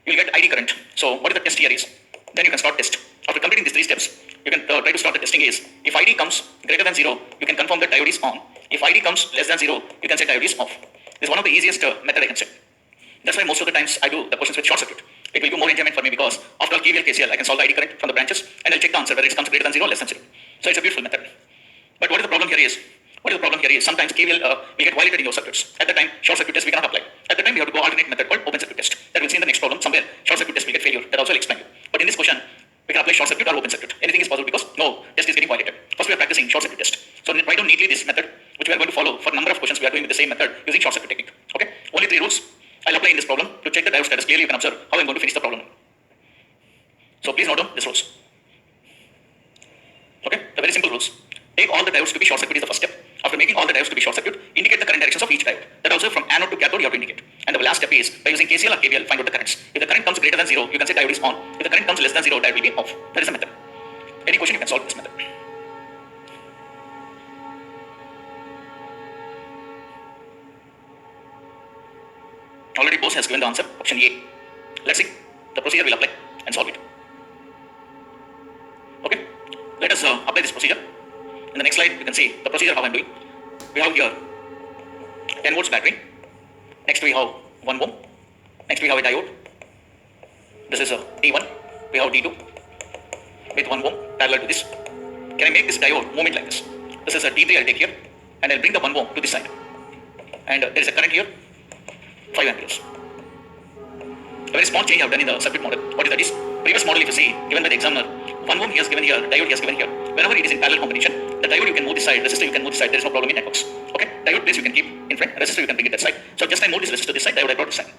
you will get ID current. So what is the test here is? Then you can start test. After completing these 3 steps, you can try to start the testing is, if ID comes greater than 0, you can confirm that diode is on. If ID comes less than 0, you can say diode is off. This is one of the easiest method I can say. That's why most of the times I do the questions with short circuit. It will give more enjoyment for me because after all KVL, KCL, I can solve the ID current from the branches and I'll check the answer whether it comes greater than 0 or less than 0. So it's a beautiful method. But what is the problem here is, sometimes KVL will get violated in your circuits. At the time, short circuit test we cannot apply. At the time, we have to go alternate method called open circuit test. That we'll see in the next problem. Somewhere, short circuit test will get failure. That also I'll explain you. But in this question, We can apply short circuit or open circuit. Anything is possible because no test is getting violated. First we are practicing short circuit test. So write down neatly this method which we are going to follow for number of questions we are doing with the same method using short circuit technique. Okay. Only 3 rules I'll apply in this problem to check the diode status. Clearly you can observe how I'm going to finish the problem. So please note down these rules. Okay. The very simple rules. Take all the diodes to be short circuit is the first step. After making all the diodes to be short circuit, indicate the current directions of each diode. That also from anode to cathode you have to indicate. And the last step is by using KCL or KVL find out the currents. If the current comes greater than 0, you can say diode is on. If the current comes less than 0, diode will be off. That is the method. Any question you can solve this method. Already Bose has given the answer, option A. Let's see. The procedure will apply and solve it. Okay. Let us apply this procedure. In the next slide, you can see the procedure how I am doing. We have here 10 volts battery. Next we have 1 ohm. Next we have a diode. This is a D1. We have D2 with 1 ohm parallel to this. Can I make this diode movement like this? This is a D3 I'll take here and I'll bring the 1 ohm to this side. And there is a current here, 5 amperes. A very small change I have done in the circuit model. What is that is? Previous model if you see, given by the examiner, 1 ohm he has given here, diode he has given here. Whenever it is in parallel combination, the diode you can move this side, resistor you can move this side, there is no problem in networks. Okay? Diode place you can keep in front, resistor you can bring it that side. So just I move this resistor this side, diode I brought this side.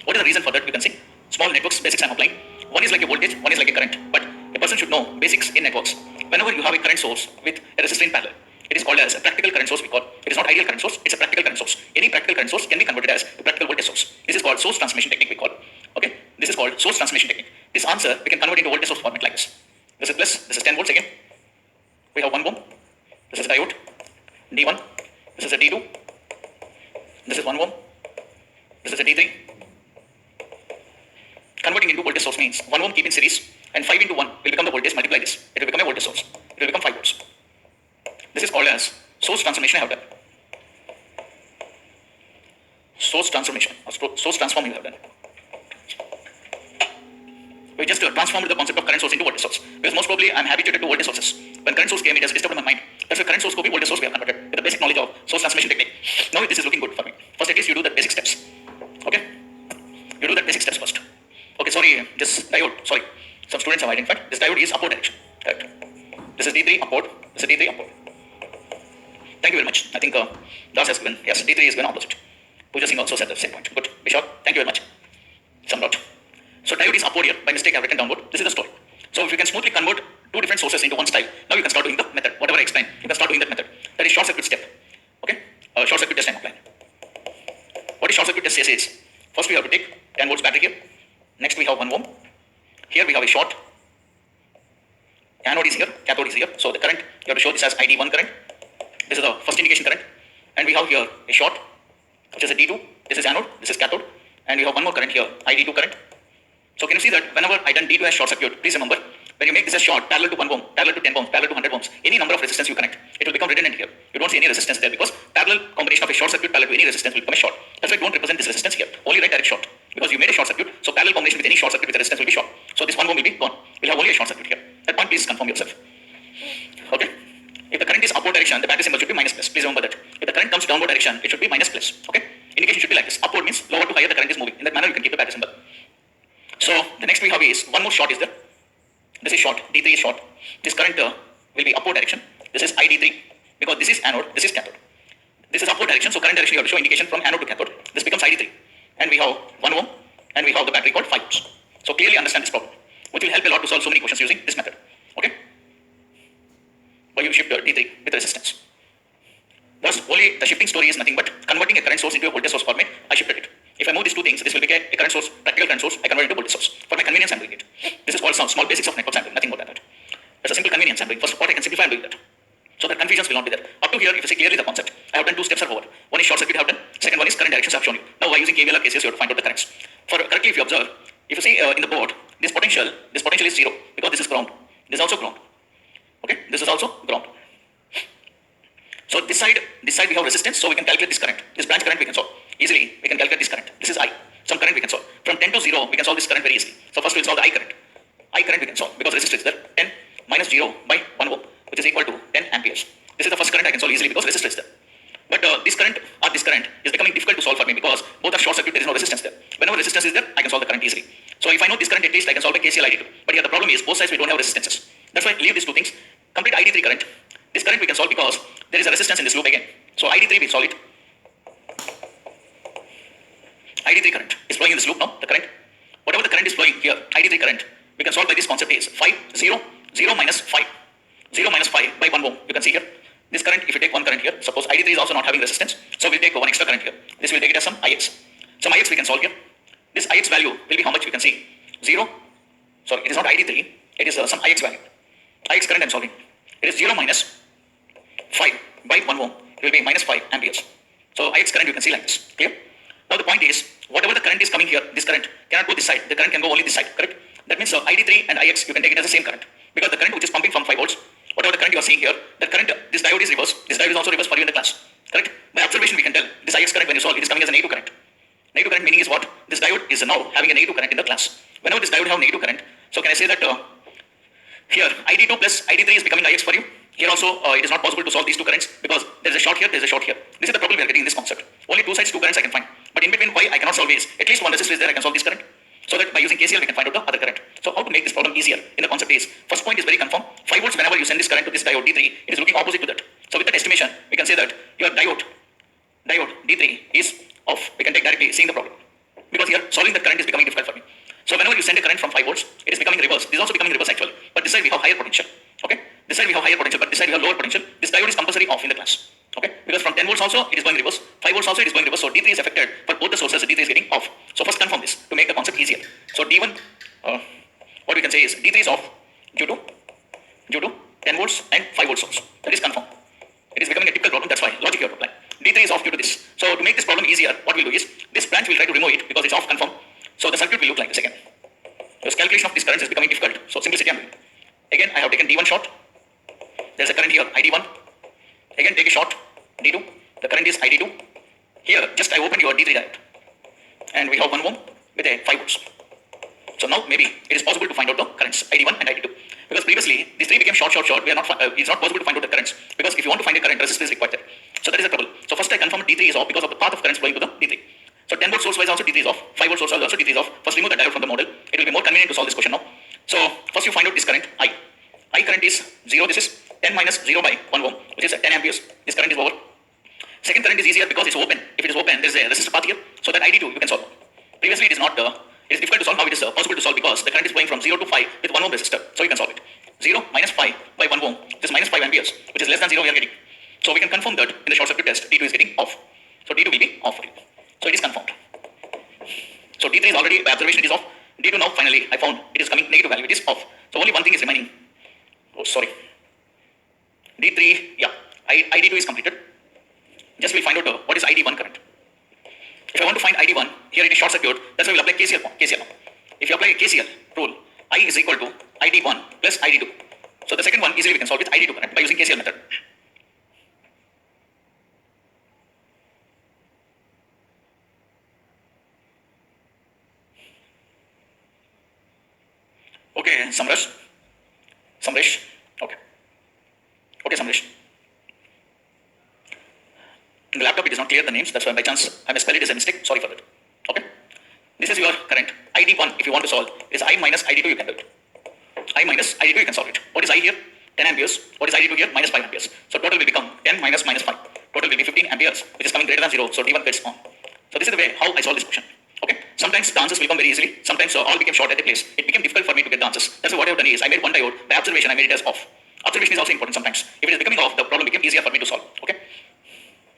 What is the reason for that? You can see. Small networks basics I am applying. One is like a voltage, one is like a current. But a person should know basics in networks. Whenever you have a current source with a resistor in parallel, it is called as a practical current source we call. It is not ideal current source, it's a practical current source. Any practical current source can be converted as a practical voltage source. This is called source transformation technique we call. Okay? This is called source transformation technique. This answer we can convert into voltage source format like this. This is plus, this is 10 volts again. We have 1 ohm. This is diode. D1. This is a D2. This is 1 ohm. This is a D3. Converting into voltage source means 1 ohm keep in series and 5 into 1 will become the voltage, multiply this. It will become a voltage source. It will become 5 volts. This is called as source transformation I have done. Source transformation or source transform you have done. We just transformed the concept of current source into voltage source. Because most probably I am habituated to voltage sources. When current source came, it has disturbed my mind. That's why current source could be voltage source we have converted with the basic knowledge of source transformation technique. Now this is looking good for me. First at least you do the basic steps. Okay? You do the basic steps first. Okay, sorry, this diode, sorry. Some students have identified. This diode is upward direction. Correct. This is D3 upward. This is D3 upward. Thank you very much. I think Das has given, yes, D3 is given opposite. Pooja Singh also said the same point. Good. Vishal, thank you very much. Some lot. So diode is upward here. By mistake I have written downward. This is the story. So if you can smoothly convert 2 different sources into one style, now you can start doing the method. Whatever I explained, you can start doing that method. That is short circuit step. Okay? Short circuit test I am applying. What is short circuit test says is, first we have to take 10 volts battery here. Next we have 1 ohm. Here we have a short. Anode is here, cathode is here. So the current, you have to show this as ID1 current. This is the first indication current. And we have here a short, which is a D2. This is anode, this is cathode. And we have one more current here, ID2 current. So can you see that whenever I done D2 as short circuit, please remember, when you make this as short, parallel to 1 ohm, parallel to 10 ohms, parallel to 100 ohms, any number of resistance you connect, it will become redundant here. You don't see any resistance there because parallel combination of a short circuit parallel to any resistance will become a short. That's why don't represent this resistance here. Only write direct short. Because you made a short circuit, so parallel combination with any short circuit with a resistance will be short. So this 1 ohm will be gone. We'll have only a short circuit here. That point please confirm yourself. Okay? If the current is upward direction, the battery symbol should be minus plus. Please remember that. If the current comes downward direction, it should be minus plus. Okay? Indication should be like this. Upward means lower to higher the current is moving. In that manner you can keep the battery symbol. So the next we have is one more short is there. This is short. D3 is short. This current will be upward direction. This is ID3 because this is anode, this is cathode. This is upward direction, so current direction you have to show indication from anode to cathode. This becomes ID3. And we have 1 ohm and we have the battery called 5 volts. So clearly understand this problem, which will help a lot to solve so many questions using this method. Okay? Why you shift D3 with resistance. Thus, only the shifting story is nothing but converting a current source into a voltage source format. I shifted it. If I move these 2 things, this will become a current source, practical current source. I convert it into voltage source. For my convenience, I'm doing it. This is called some small basics of network sampling, nothing more than that. That's a simple convenience I'm doing. First, what I can simplify, I'm doing that. So that confusions will not be there. Up to here, if you see clearly the concept, I have done 2 steps are over. One is short circuit I have done. Second one is current directions I have shown you. Now, by using KVL or KCS, you have to find out the currents. For correctly, if you observe, if you see in the board, this potential is 0 because this is ground. This is also ground. Okay, this is also ground. So this side we have resistance, so we can calculate this current. This branch current we can solve easily. We can calculate this current. This is I. Some current we can solve. From 10 to 0, we can solve this current very easily. So first we'll solve the I current. I current we can solve because resistance is there. 10 minus 0 by 1 ohm, which is equal to 10 amperes. This is the first current I can solve easily because resistance is there. But this current is becoming difficult to solve for me because both are short circuit. There is no resistance there. Whenever resistance is there, I can solve the current easily. So if I know this current, at least I can solve by KCL ID2. But here the problem is both sides we don't have resistances. That's why I leave these two things. Complete ID3 current. This current we can solve because there is a resistance in this loop again. So ID3 we solve it. ID3 current is flowing in this loop now, the current. Whatever the current is flowing here, ID3 current, we can solve by this concept is 5, 0, 0 minus 5. 0 minus 5 by 1 ohm. You can see here. This current, if you take one current here, suppose ID3 is also not having resistance. So we'll take one extra current here. This will take it as some IX. Some IX we can solve here. This IX value will be how much we can see? 0. Sorry, it is not ID3. It is some IX value. IX current I am solving. It is 0 minus 5 by 1 ohm. It will be minus 5 amperes. So IX current you can see like this. Clear? Now the point is, whatever the current is coming here, this current cannot go this side. The current can go only this side, correct? That means ID3 and IX, you can take it as the same current. Because the current which is pumping from 5 volts, whatever the current you are seeing here, the current, this diode is reverse. This diode is also reverse for you in the class, correct? By observation we can tell, this IX current when you solve, it is coming as a negative current. Negative current meaning is what? This diode is now having a negative current in the class. Whenever this diode have negative current, so can I say that here ID2 plus ID3 is becoming IX for you? Here also it is not possible to solve these two currents because there is a short here, there is a short here. This is the problem we are getting in this concept. Only two sides, two currents I can find. But in between why I cannot solve is, at least one resistor is there, I can solve this current. So that by using KCL we can find out the other current. So how to make this problem easier in the concept is, first point is very confirm. 5 volts whenever you send this current to this diode D3, it is looking opposite to that. So with that estimation, we can say that your diode D3 is off. We can take directly seeing the problem. Because here solving the current is becoming difficult for me. So whenever you send a current from 5 volts, it is becoming reverse. This is also becoming reverse actually. But this side we have higher potential. Okay? This side we have higher potential, but this side we have lower potential. This diode is compulsory off in the class. Okay? Because from 10 volts also it is going reverse. 5 volts also it is going reverse. So D3 is affected, but both the sources D3 is getting off. So first confirm this to make the concept easier. So D1, what we can say is D3 is off due to 10 volts and 5 volts source. That is confirmed. It is becoming a typical problem. That's why logic you have to apply. D3 is off due to this. So to make this problem easier, what we'll do is this branch we'll try to remove it because it's off confirmed. So the circuit will look like this again. Because calculation of these currents is becoming difficult. So simplicity I'm doing. Again, I have taken D1 short. There's a current here, ID1. Again, take a short, D2. The current is ID2. Here, just I opened your D3 diode. And we have 1 ohm with a 5 volts. So now maybe it is possible to find out the currents, ID1 and ID2. Because previously, these three became short. We are not, it's not possible to find out the currents. Because if you want to find a current, resistance is required there. So that is the trouble. So first I confirm D3 is off because of the path of currents flowing to the D3. So 10 volt source wise also D3 is off. 5 volt source also D3 is off. First remove the diode from the model. It will be more convenient to solve this question now. So first you find out this current, I. I current is 0. This is 10 minus 0 by 1 ohm, which is 10 amperes. This current is over. Second current is easier because it's open. If it is open, there is a resistor path here. So that ID2 you can solve. Previously it is not, it is difficult to solve. Now it is possible to solve because the current is flowing from 0 to 5 with 1 ohm resistor. So you can solve it. 0 minus 5 by 1 ohm. This is minus 5 amperes, which is less than 0 we are getting. So we can confirm that in the short circuit test, D2 is getting off. So D2 will be off for you. So it is confirmed. So D3 is already, by observation it is off. D2 now finally I found it is coming negative value, it is off. So only one thing is remaining. Oh sorry. D3, yeah, ID2 is completed. Just we'll find out what is ID1 current. If I want to find ID1, here it is short circuit, that's why we'll apply KCL now. If you apply KCL rule, I is equal to ID1 plus ID2. So the second one easily we can solve with ID2 current by using KCL method. Okay, Samresh. Okay. Okay, Samresh. In the laptop it is not clear the names, that's why by chance I may spell it as a mistake. Sorry for that. Okay. This is your current. ID1 if you want to solve is I minus ID2 you can do it. I minus ID2 you can solve it. What is I here? 10 amperes. What is ID2 here? Minus 5 amperes. So total will become 10 minus 5. Total will be 15 amperes, which is coming greater than 0. So D1 gets on. So this is the way how I solve this question. Okay. Sometimes the answers will come very easily. Sometimes all became short at a place. It became difficult for me to get the answers. That's why what I have done is I made one diode. By observation I made it as off. Observation is also important sometimes. If it is becoming off, the problem became easier for me to solve. Okay.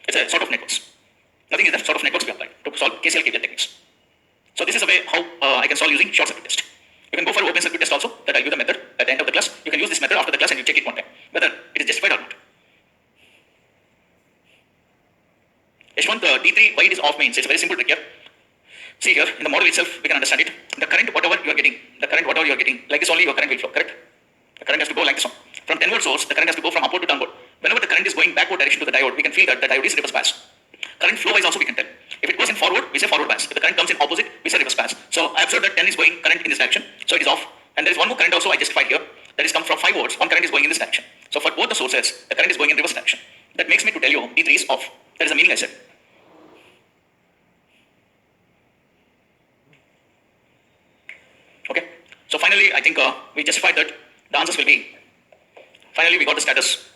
It's a sort of networks. Nothing is that sort of networks we apply to solve KCL techniques. So this is a way how I can solve using short circuit test. You can go for open circuit test also, that I'll give the method at the end of the class. You can use this method after the class and you check it one time, whether it is justified or not. H1, the D3, why it is off means, it's very simple trick here. See here, in the model itself, we can understand it. The current, whatever you are getting, like this only your current will flow, correct? The current has to go like this one. From 10 volt source, the current has to go from upward to downward. Whenever the current is going backward direction to the diode, we can feel that the diode is reverse bias. Current flow wise also we can tell. If it goes in forward, we say forward bias. If the current comes in opposite, we say reverse bias. So I observed that 10 is going current in this direction, so it is off. And there is one more current also I justified here, that is come from 5 volts, one current is going in this direction. So for both the sources, the current is going in reverse direction. That makes me to tell you D3 is off. That is the meaning I said. So finally, I think we justified that the answers will be, finally we got the status.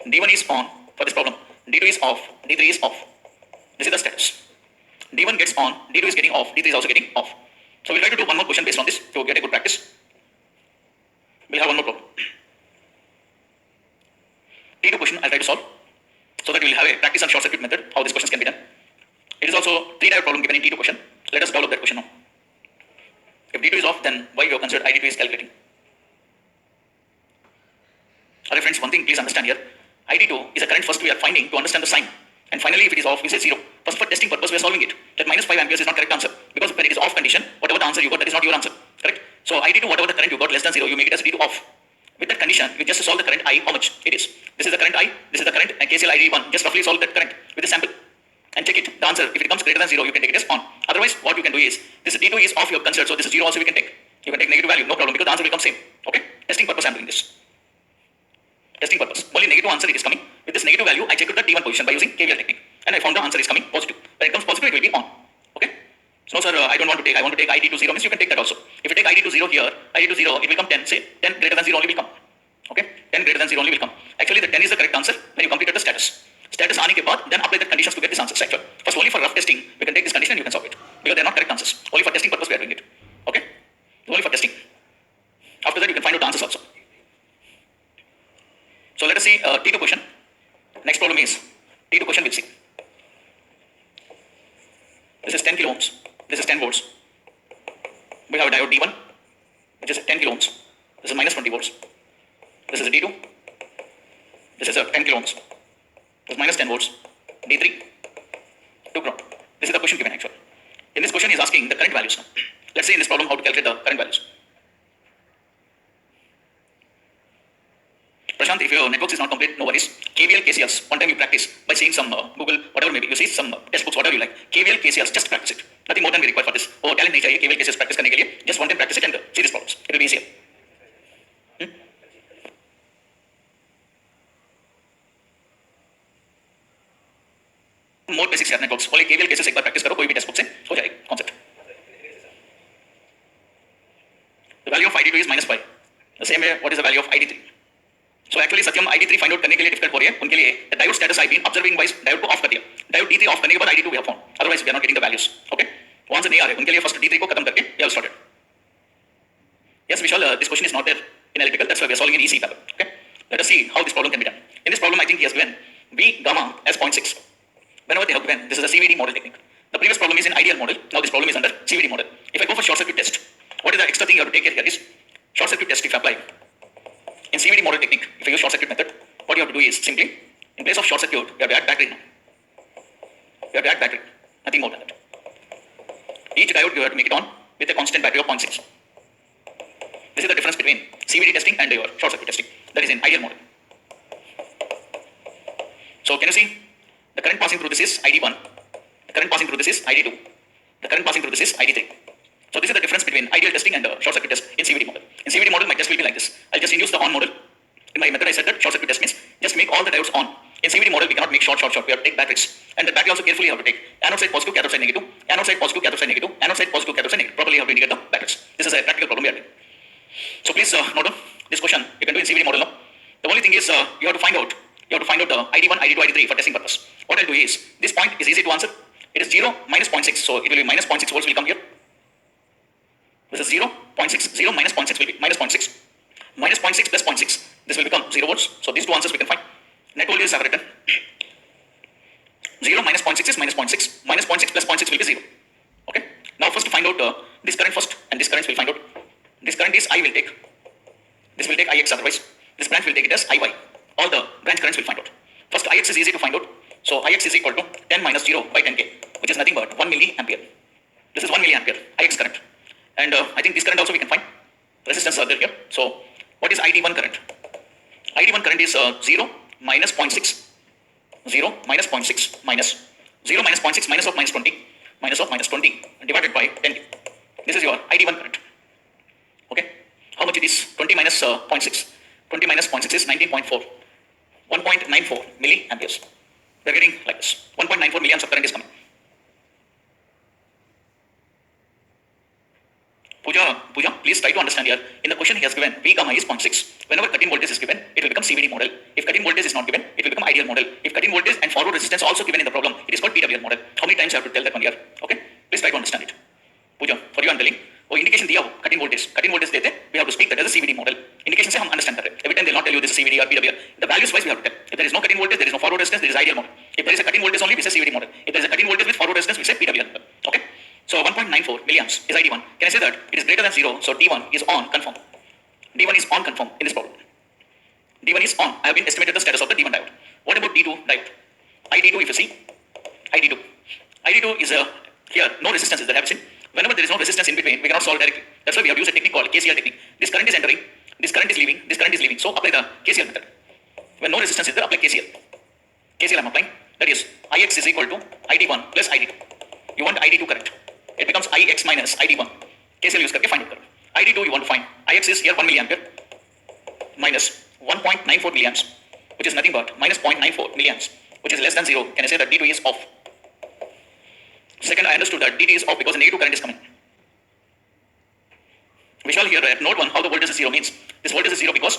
D1 is on for this problem, D2 is off, D3 is off. This is the status. D1 gets on, D2 is getting off, D3 is also getting off. So we'll try to do one more question based on this to get a good practice. We'll have one more problem. T2 question I'll try to solve so that we'll have a practice on short circuit method, how these questions can be done. It is also 3-diode problem given in T2 question. Let us develop that question now. If D2 is off, then why you have considered ID2 is calculating? Alright friends, one thing please understand here. ID2 is a current first we are finding to understand the sign. And finally, if it is off, we say 0. First for testing purpose, we are solving it. That minus 5 amperes is not correct answer. Because when it is off condition, whatever the answer you got, that is not your answer. Correct? So ID2, whatever the current you got less than 0, you make it as D2 off. With that condition, you just solve the current I, how much it is. This is the current I, this is the current, and KCL ID1. Just roughly solve that current with a sample. And check it. The answer, if it comes greater than 0, you can take it as on. Otherwise, what you can do is, this D2 is off, you have considered, so this is 0 also we can take. You can take negative value, no problem, because the answer will come same. Okay? Testing purpose, I am doing this. Testing purpose. Only negative answer it is coming. With this negative value, I check out the T1 position by using KVL technique. And I found the answer is coming positive. When it comes positive, it will be on. Okay? So sir, I don't want to take, I want to take ID to 0, means you can take that also. If you take ID to 0 here, ID to 0, it will come 10, say 10 greater than 0 only will come. Okay? 10 greater than 0 only will come. Actually, the 10 is the correct answer when you completed the status. Status aane ke baad, then apply the conditions to get this answer. Actually, first only for rough testing, we can take this condition and you can solve it. Because they are not correct answers. Only for testing purpose we are doing it. Okay? Only for testing. After that, you can find out the answers also. So let us see T2 question. Next problem is T2 question we'll see. This is 10 kilo ohms. This is 10 volts. We have a diode D1, which is 10 kilo ohms. This is minus 20 volts. This is a D2. This is a 10 kilo ohms. This is minus 10 volts. D3 to ground. This is the question given actually. In this question, he is asking the current values now. Let's see in this problem how to calculate the current values. Prashant, if your networks is not complete, no worries. KVL, KCLs, one time you practice by seeing some Google, whatever maybe, you see some test books, whatever you like. KVL, KCLs, just practice it. Nothing more than we require for this. Oh, talent nahi chahiye, KVL, KCLs practice karne ke liye. Just one time practice it and see these problems. It will be easier. More basics here networks. Only KVL cases एक बार practice करो, कोई भी test book से हो जाएगा concept. The value of ID2 is minus 5. The same way, what is the value of ID3? So actually Satyam ID3 find out करने के लिए difficult हो रही है उनके लिए the diode status I've been observing wise diode को off कर दिया. Diode D3 off करने के बाद ID2 we have found. Otherwise we are not getting the values. Okay? वहाँ से नहीं आ रहे उनके लिए first D3 को खत्म करके we have started. Yes Vishal, this question is not there in electrical. That's why we are solving in EC level. Okay? Let us see how this problem can be done. In this problem I think he has given V gamma as 0.6. Whenever they have given, this is a CVD model technique. The previous problem is in ideal model. Now this problem is under CVD model. If I go for short circuit test, what is the extra thing you have to take care here is short circuit test if you apply. In CVD model technique, if you use short circuit method, what you have to do is simply, in place of short circuit, you have to add battery now. You have to add battery, nothing more than that. Each diode you have to make it on with a constant battery of 0.6. This is the difference between CVD testing and your short circuit testing. That is in ideal model. So can you see, the current passing through this is ID1, the current passing through this is ID2, the current passing through this is ID3. So this is the difference between ideal testing and short circuit test in CVD model. In CVD model, my test will be like this. I'll just induce the on model. In my method, I said that short circuit test means just make all the diodes on. In CVD model, we cannot make short. We have to take batteries. And the battery also carefully have to take anode side positive, cathode side negative, anode side positive, cathode side negative, anode side positive, cathode side negative. Properly you have to indicate the batteries. This is a practical problem we are doing. So please note down this question. You can do in CVD model now. The only thing is you have to find out the ID1, ID2, ID3 for testing purpose. What I'll do is, this point is easy to answer. It is 0 minus 0.6. So it will be minus 0.6 volts will come here. This is 0.6. 0 minus 0.6 will be minus 0.6. Minus 0.6 plus 0.6. This will become 0 volts. So these two answers we can find. Net voltage I have written. 0 minus 0.6 is minus 0.6. Minus 0.6 plus 0.6 will be 0. Okay. Now first to find out this current first, and this current will find out. This current is I will take. This will take Ix otherwise. This branch will take it as Iy. All the branch currents will find out. First Ix is easy to find out. So Ix is equal to 10 minus 0 by 10k, which is nothing but 1 milliampere. This is 1 milliampere Ix current. And I think this current also we can find. Resistance are there here. So what is ID1 current? ID1 current is 0 minus 0.6. 0 minus 0.6 minus 0 minus 0.6 minus of minus 20 minus of minus 20 divided by 10. This is your ID1 current. Okay. How much it is? 20 minus 0.6. 20 minus 0.6 is 19.4. 1.94 milliamperes. We are getting like this. 1.94 milliamps of current is coming. Pooja, please try to understand here. In the question he has given, V gamma is 0.6. Whenever cut-in voltage is given, it will become CVD model. If cut-in voltage is not given, it will become ideal model. If cut-in voltage and forward resistance also given in the problem, it is called PWR model. How many times I have to tell that one here? Okay? Please try to understand it. Pooja, for you I am telling. वो indication दिया हो cutting voltage देते we have to speak that as a CVD model. Indication से हम understand कर रहे हैं. Every time they will not tell you this is CVD or PWR. The values wise we have to tell. If there is no cutting voltage, there is no forward resistance, there is ideal model. If there is a cutting voltage only, we say CVD model. If there is a cutting voltage with forward resistance, we say PWR model. Okay? So 1.94 milliamps is ID1. Can I say that it is greater than 0? So D1 is on, confirm. D1 is on, confirm in this problem. D1 is on. I have been estimated the status of the D1 diode. What about D2 diode? ID2, if you see, ID2 is here no resistance is there. Have you seen? Whenever there is no resistance in between, we cannot solve directly. That's why we have used a technique called KCL technique. This current is entering, this current is leaving, this current is leaving. So apply the KCL method. When no resistance is there, apply KCL. KCL I am applying. That is Ix is equal to ID1 plus ID2. You want ID2 current. It becomes Ix minus ID1. KCL use करके find it. ID2 you want to find. Ix is here 1 milliampere minus 1.94 milliamps, which is nothing but minus 0.94 milliamps, which is less than 0. Can I say that D2 is off? Second, I understood that DT is off because the negative current is coming. Vishal here at node 1, how the voltage is 0 means this voltage is 0 because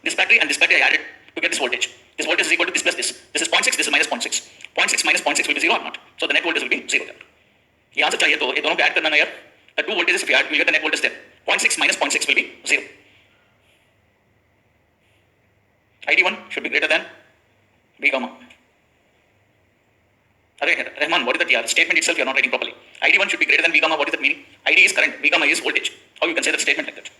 this battery and this battery I added to get this voltage. This voltage is equal to this plus this. This is 0.6, this is minus 0.6. 0.6 minus 0.6 will be 0 or not. So the net voltage will be 0 there. ये answer चाहिए तो ये दोनों को add करना ना यार. The two voltages if you add, you will get the net voltage there. 0.6 minus 0.6 will be 0. ID1 should be greater than V gamma. Rahman, what is that here? Statement itself you are not writing properly. ID1 should be greater than V gamma. What is that meaning? ID is current, V gamma is voltage. How you can say that statement like that?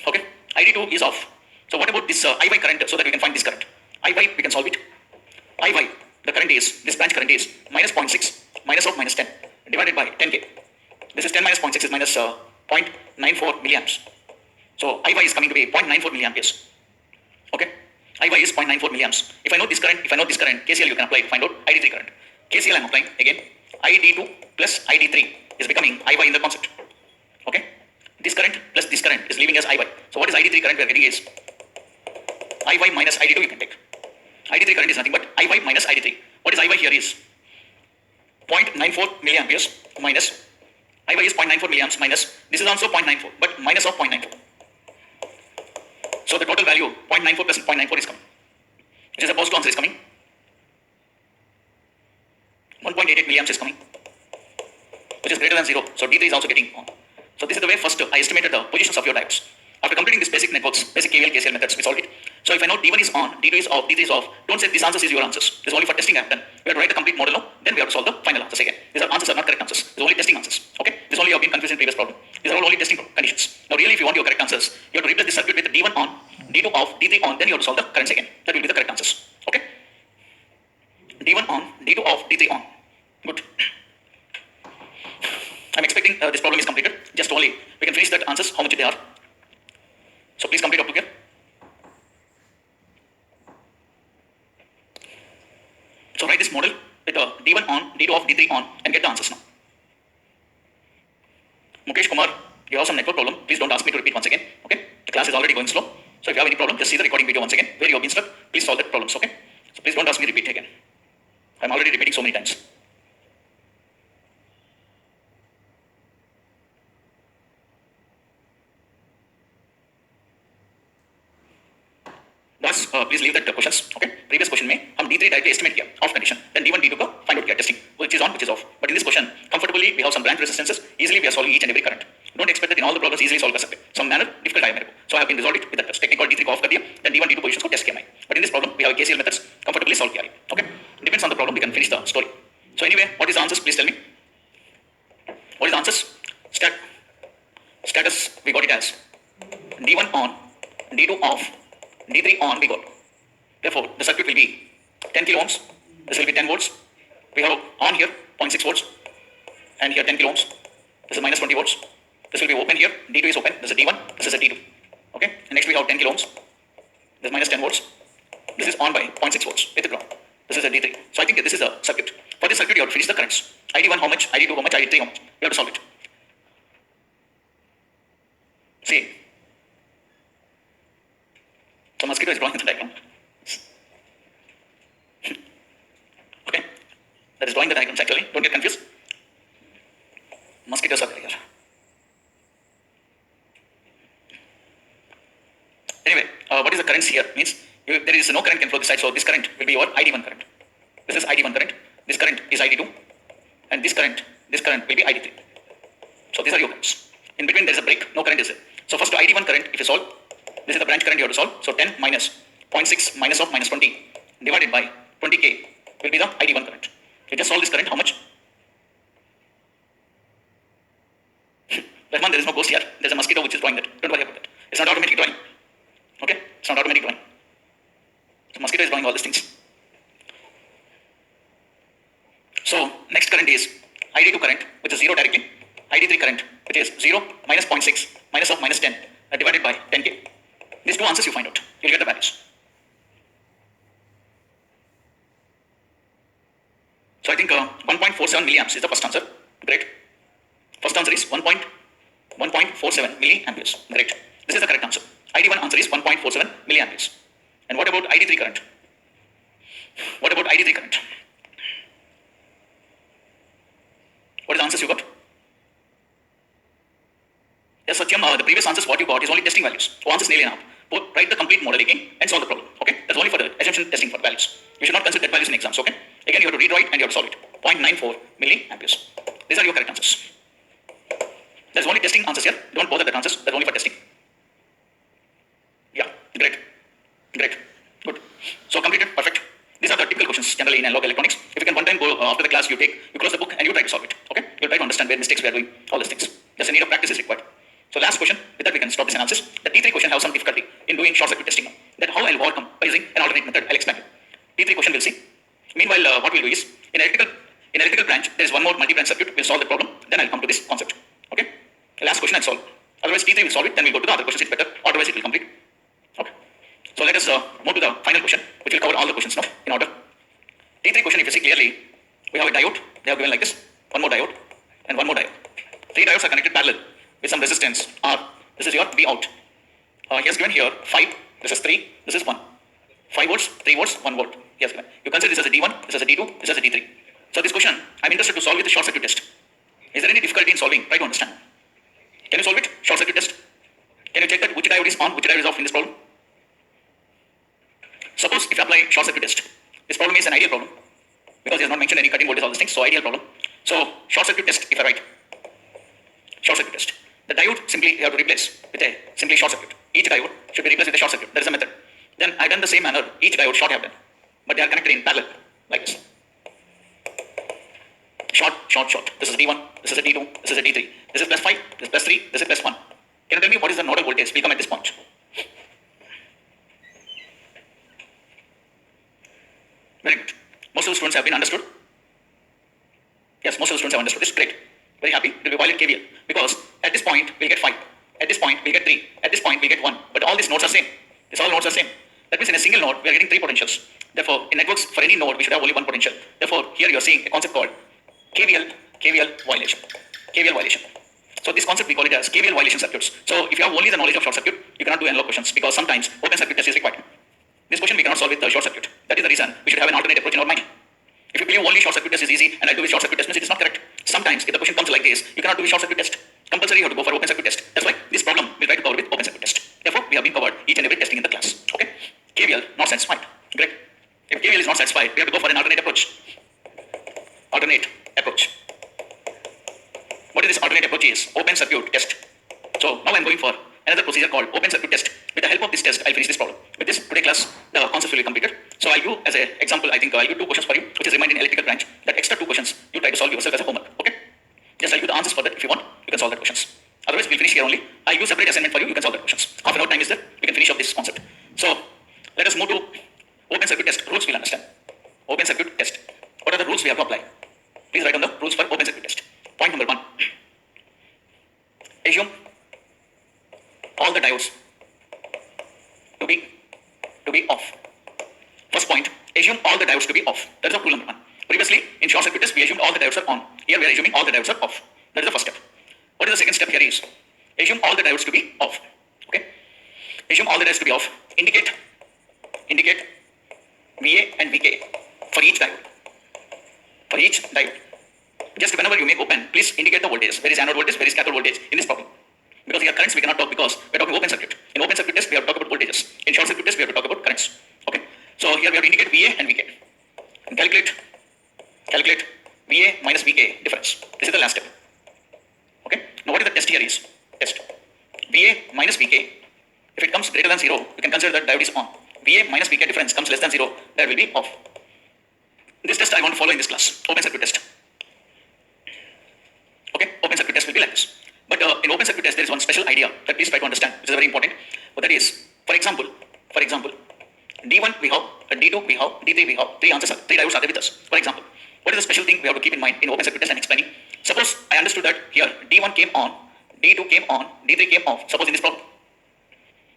Okay. ID2 is off. So what about this IY current so that we can find this current? IY we can solve it. IY, the current is, this branch current is minus 0.6 minus of minus 10 divided by 10k. This is 10 minus 0.6 is minus 0.94 milliamps. So IY is coming to be 0.94 milliamperes. Okay. IY is 0.94 milliamps. If I know this current, KCL you can apply to find out ID3 current. KCL I am applying again. ID2 plus ID3 is becoming IY in the concept. Okay. This current plus this current is leaving as IY. So what is ID3 current we are getting is IY minus ID2 you can take. ID3 current is nothing but IY minus ID3. What is IY here is 0.94 milliamperes minus IY is 0.94 milliamps minus this is also 0.94 but minus of 0.94. So the total value 0.94 plus 0.94 is coming. Which is a positive answer is coming. 1.88 milliamps is coming. Which is greater than 0. So D3 is also getting on. So this is the way first I estimated the positions of your diodes. After completing this basic networks, basic KVL, KCL methods, we solved it. So if I know D1 is on, D2 is off, D3 is off, don't say this answers is your answers. This is only for testing I have done. We have to write the complete model now, then we have to solve the final answers again. These are answers are not correct answers. These are only testing answers. Okay? This only you have been confused in previous problem. These are all only testing conditions. Now really if you want your correct answers, you have to replace the circuit with D1 on, D2 off, D3 on, then you have to solve the currents again. That will be the correct answers. Okay? D1 on, D2 off, D3 on. Good. I'm expecting this problem is completed. Just only we can finish that answers how much they are. So please complete up to here. So write this model with D1 on, D2 off, D3 on and get the answers now. Mukesh Kumar, you have some network problem. Please don't ask me to repeat once again. Okay? The class is already going slow. So if you have any problem, just see the recording video once again where you have been stuck. Please solve that problems. Okay? So please don't ask me to repeat again. I'm already repeating so many times. Thus, please leave that questions. Okay. Previous question में हम D3 directly estimate किया off condition. Then D1, D2 का find out किया testing. Which is on, which is off. But in this question, comfortably we have some branch resistances. Easily we are solving each and every current. Don't expect that in all the problems easily solve कर सकते. Some manner difficult आया मेरे को. So I have been resolved it with that technique called D3 को off कर दिया. Then D1, D2 positions को test किया मैं. But in this problem we have KCL methods comfortably solve किया. Okay. Depends on the problem we can finish the story. So anyway, what is the answers? Please tell me. What is the answers? Status we got it as D1 on, D2 off, D3 on we got. Therefore, the circuit will be 10 kilo ohms. This will be 10 volts. We have on here 0.6 volts and here 10 kilo ohms. This is minus 20 volts. This will be open here. D2 is open. This is D1. This is a D2. Okay. And next we have 10 kilo ohms. This is minus 10 volts. This is on by 0.6 volts with the ground. This is a D3. So I think this is the circuit. For this circuit, you have to finish the currents. ID1 how much? ID2 how much? ID3 how much? You have to solve it. See. So mosquito is drawing in the diagram. Okay. That is drawing the diagrams actually. Don't get confused. Mosquitoes are there here. here means there is no current can flow this side, so this current will be your ID1 current. This is ID1 current, this current is ID2, and this current will be ID3. So these are your currents. In between there is a break, no current is there. So first to ID1 current, if you solve, this is the branch current you have to solve. So 10 minus 0.6 minus of minus 20 divided by 20k will be the ID1 current. You just solve this current, how much? Rahman, there is no ghost here. There is a mosquito which is drawing that. Don't worry about that. It's not automatic drawing. Okay? It's not automatic drawing. The mosquito is drawing all these things. So next current is ID2 current, which is 0 directly. ID3 current, which is 0 minus 0.6 minus of minus 10 divided by 10k. These two answers you find out. You'll get the values. So I think 1.47 milliamps is the first answer. Great. First answer is 1.47 milliamperes. Great. This is the correct answer. ID1 answer is 1.47 milliamperes. And what about ID3 current? What about ID3 current? What is the answers you got? Yes, Satyam, the previous answers what you got is only testing values. So answers nearly enough. Write the complete model again and solve the problem. Okay? That's only for the assumption testing for the values. You should not consider that values in exams. Okay? Again, you have to read right and you have to solve it. 0.94 milliamperes. These are your correct answers. There's only testing answers here. Don't bother the answers. That's only for testing. Yeah, great. Great. Good. So completed. Perfect. These are the typical questions generally in analog electronics. If you can one time go after the class, you close the book and you try to solve it. Okay? You'll try to understand where mistakes we are doing, all these things. Just a need of practice is required. So last question, with that we can stop this analysis. The T3 question has some difficulty in doing short circuit testing. That how I'll overcome by using an alternate method. I'll explain you. T3 question we'll see. Meanwhile, what we'll do is, in electrical branch, there is one more multi-branch circuit. We'll solve the problem. Then I'll come to this concept. Okay? The last question I'll solve. Otherwise T3 will solve it. Then we'll go to the other questions. It's better. Otherwise it will complete. Okay? So let us move to the final question, which will cover all the questions now in order. T3 question, if you see clearly, we have a diode. They have given like this. One more diode and one more diode. 3 diodes are connected parallel with some resistance R. This is your V out. He has given here 5. This is 3. This is 1. 5 volts, 3 volts, 1 volt. He has given. You consider this as a D1, this as a D2, this as a D3. So this question, I'm interested to solve with a short circuit test. Is there any difficulty in solving? Try to understand. Can you solve it? Short circuit test. Can you check that which diode is on, which diode is off in this problem? Suppose if you apply short circuit test, this problem is an ideal problem because he has not mentioned any cutting voltage, all these things. So ideal problem. So short circuit test, if I write short circuit test, the diode simply you have to replace with a simply short circuit. Each diode should be replaced with a short circuit. There is a method. Then I done the same manner. Each diode short I have done, but they are connected in parallel like this. Short, short, short. This is D1. This is a D2. This is a D3. This is plus 5. This is plus 3. This is plus 1. Can you tell me what is the nodal voltage? We come at this point. Very good. Most of the students have been understood. Yes, most of the students have understood this. Great. Very happy. We will violate KVL because at this point we'll get 5. At this point we'll get 3. At this point we'll get 1. But all these nodes are same. These all nodes are same. That means in a single node we are getting 3 potentials. Therefore, in networks for any node we should have only 1 potential. Therefore, here you are seeing a concept called KVL violation. KVL violation. So this concept we call it as KVL violation circuits. So if you have only the knowledge of short circuit, you cannot do analog questions because sometimes open circuit test is required. This question we cannot solve with the short circuit. That is the reason we should have an alternate approach in our mind. If you believe only short circuit test is easy and I do with short circuit test, means it is not correct. Sometimes if the question comes like this, you cannot do with short circuit test. Compulsory you have to go for open circuit test. That's why this problem we'll try to cover with open circuit test. Therefore, we have been covered each and every testing in the class. Okay? KVL not satisfied. Great. If KVL is not satisfied, we have to go for an alternate approach. Alternate approach. What is this alternate approach is? Open circuit test. So now I am going for another procedure called open circuit test. With the help of this test, I'll finish this problem. With this today class, the concepts will be completed. So I'll give as an example, I think I'll give 2 questions for you, which is remained in electrical branch. That extra 2 questions, you try to solve yourself as a homework. Okay? Just I'll give the answers for that. If you want, you can solve the questions. Otherwise, we'll finish here only. I'll use separate assignment for you. You can solve the questions. Half an hour time is there. We can finish up this concept. So let us move to open circuit test. Rules we'll understand. Open circuit test. What are the rules we have to apply? Please write down the rules for open circuit test. Point number 1. Assume all the diodes to be off. First point, assume all the diodes to be off. That is the rule number 1. Previously, in short circuit test, we assumed all the diodes are on. Here we are assuming all the diodes are off. That is the first step. What is the second step here is, assume all the diodes to be off. Okay? Assume all the diodes to be off. Indicate VA and VK for each diode. For each diode. Just whenever you make open, please indicate the voltage. Where is anode voltage, where is cathode voltage in this problem. Because here currents we cannot talk because we are talking open circuit. In open circuit test we have to talk about voltages. In short circuit test we have to talk about currents. Okay. So here we have to indicate VA and VK. And calculate VA minus VK difference. This is the last step. Okay. Now what is the test here is? Test. VA minus VK. If it comes greater than 0, you can consider that diode is on. VA minus VK difference comes less than 0, diode will be off. This test I want to follow in this class. Open circuit test. Okay. Open circuit test will be like this. But in open circuit test there is one special idea that please try to understand, which is very important. But that is, for example, D1 we have, D2 we have, D3 we have, three answers, three diodes are there with us. For example, what is the special thing we have to keep in mind in open circuit test and explaining? Suppose I understood that here D1 came on, D2 came on, D3 came off. Suppose in this problem,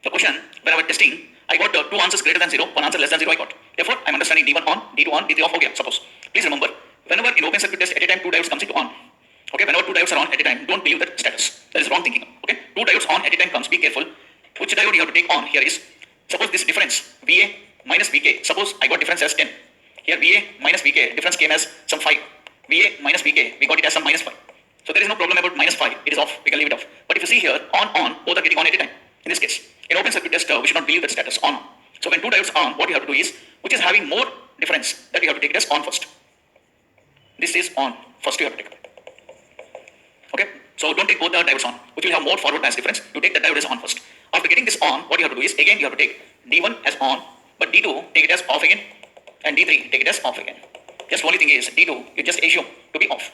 the question when I was testing, I got two answers greater than 0, one answer less than 0 I got. Therefore, I am understanding D1 on, D2 on, D3 off. Okay, suppose. Please remember, whenever in open circuit test at a time two diodes comes into on. Okay, whenever two diodes are on at a time, don't believe that status. That is wrong thinking. Okay, two diodes on at a time comes. Be careful. Which diode you have to take on here is, suppose this difference VA minus VK. Suppose I got difference as 10. Here VA minus VK difference came as some 5. VA minus VK we got it as some minus 5. So there is no problem about minus 5. It is off. We can leave it off. But if you see here on both are getting on at a time. In this case, in open circuit test we should not believe that status on. So when two diodes are on, what you have to do is, which is having more difference, that you have to take it as on first. This is on first. You have to take it. Okay, so don't take both the diodes on, which will have more forward bias difference. You take the diode as on first. After getting this on, what you have to do is, again you have to take D1 as on, but D2 take it as off again, and D3 take it as off again. Just only thing is, D2 you just assume to be off.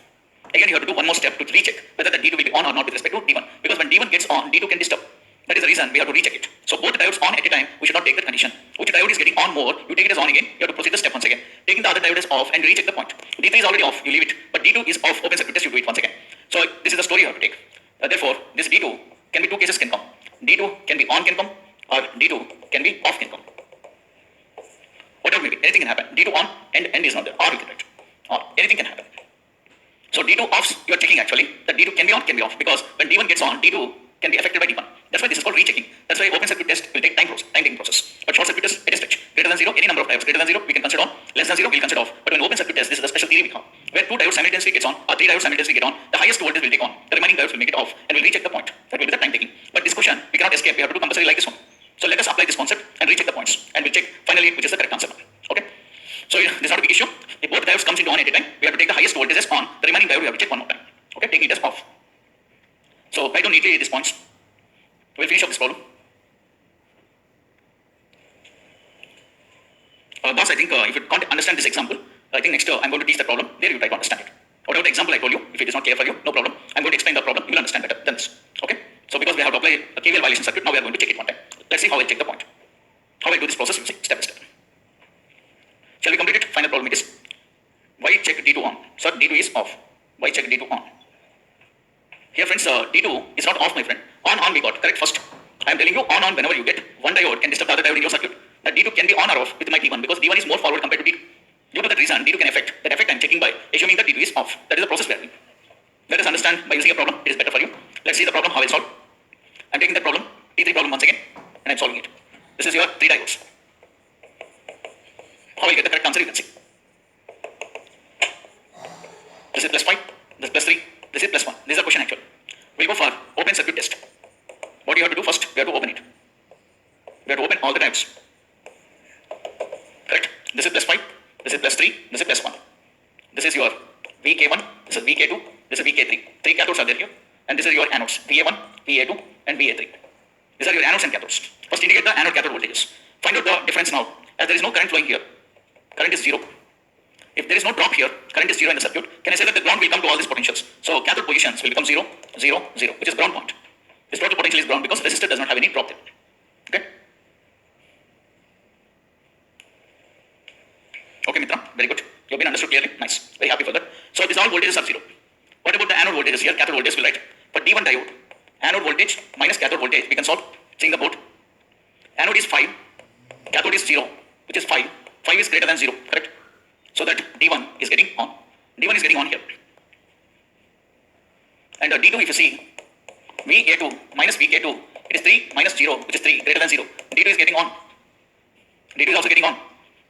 Again you have to do one more step to recheck whether the D2 will be on or not with respect to D1, because when D1 gets on, D2 can disturb. That is the reason we have to recheck it. So both the diodes on at a time, we should not take that condition. Which diode is getting on more, you take it as on again, you have to proceed the step once again. Taking the other diode as off and recheck the point. D3 is already off, you leave it, but D2 is off, open circuit test, you do it once again. So this is the story you have to take. Therefore, this D2 can be two cases can come. D2 can be on can come, or D2 can be off can come. Whatever may be, anything can happen. D2 on and end is not there, or we can write. Or anything can happen. So D2 offs, you are checking actually that D2 can be on, can be off, because when D1 gets on, D2 can be affected by D1. That's why this is called rechecking. That's why open circuit test will take time taking process. But short circuit test, it is stretch. Greater than 0, any number of diodes. Greater than 0, we can consider on. Less than 0, we'll consider off. But when open circuit test, this is the special theory we have. Where two diodes simultaneously gets on, or three diodes simultaneously get on, the highest voltage will take on. The remaining diodes will make it off, and we'll recheck the point. That will be the time taking. But this question, we cannot escape. We have to do compulsory like this one. So let us apply this concept and recheck the points. And we'll check finally which is the correct answer. Okay. So this is not a big issue. If both diodes comes into on at a time, we have to take the highest voltage as on. The remaining diode we have to check one more time. Okay, taking it as off. So I don't neatly these points. We'll finish up this problem. Boss, I think if you can't understand this example, I think next I'm going to teach the problem. There you try to understand it. Whatever the example I told you, if it is not clear for you, no problem. I'm going to explain the problem. You will understand better than this. Okay? So because we have to apply a KVL violation circuit, now we are going to check it one time. Let's see how I'll check the point. How I'll do this process, we'll see step by step. Shall we complete it? Final problem it is. Why check D2 on? Sir, D2 is off. Why check D2 on? Here friends, D2 is not off, my friend. On we got, correct? First, I am telling you on whenever you get one diode can disturb the other diode in your circuit. That D2 can be on or off with my D1 because D1 is more forward compared to D2. Due to that reason, D2 can affect. That effect I am checking by assuming that D2 is off. That is the process we are doing. Let us understand by using a problem, it is better for you. Let's see the problem, how I solve. I am taking that problem, T3 problem once again, and I am solving it. This is your three diodes. How I get the correct answer, you can see. This is plus 5, this is plus 3, this is plus 1. This is the question actually. We'll go for open circuit test. What you have to do first, we have to open it. We have to open all the diodes. Correct? This is plus 5, this is plus 3, this is plus 1. This is your VK1, this is VK2, this is VK3. Three cathodes are there here. And this is your anodes, VA1, VA2 and VA3. These are your anodes and cathodes. First indicate the anode cathode voltages. Find out the difference now. As there is no current flowing here, current is 0. If there is no drop here, current is 0 in the circuit, can I say that the ground will come to all these potentials? So cathode positions will become 0, 0, 0, which is ground point. This total potential is ground because resistor does not have any drop there. Okay? Okay, Mitra, very good. You have been understood clearly. Nice. Very happy for that. So these all voltages are 0. What about the anode voltages here? Cathode voltage will write. For D1 diode, anode voltage minus cathode voltage, we can solve. Seeing the board. Anode is 5, cathode is 0, which is 5. 5 is greater than 0, correct? So that D1 is getting on. D1 is getting on here. And D2, if you see, VA2 minus VK2, it is 3 minus 0, which is 3, greater than 0. D2 is getting on. D2 is also getting on.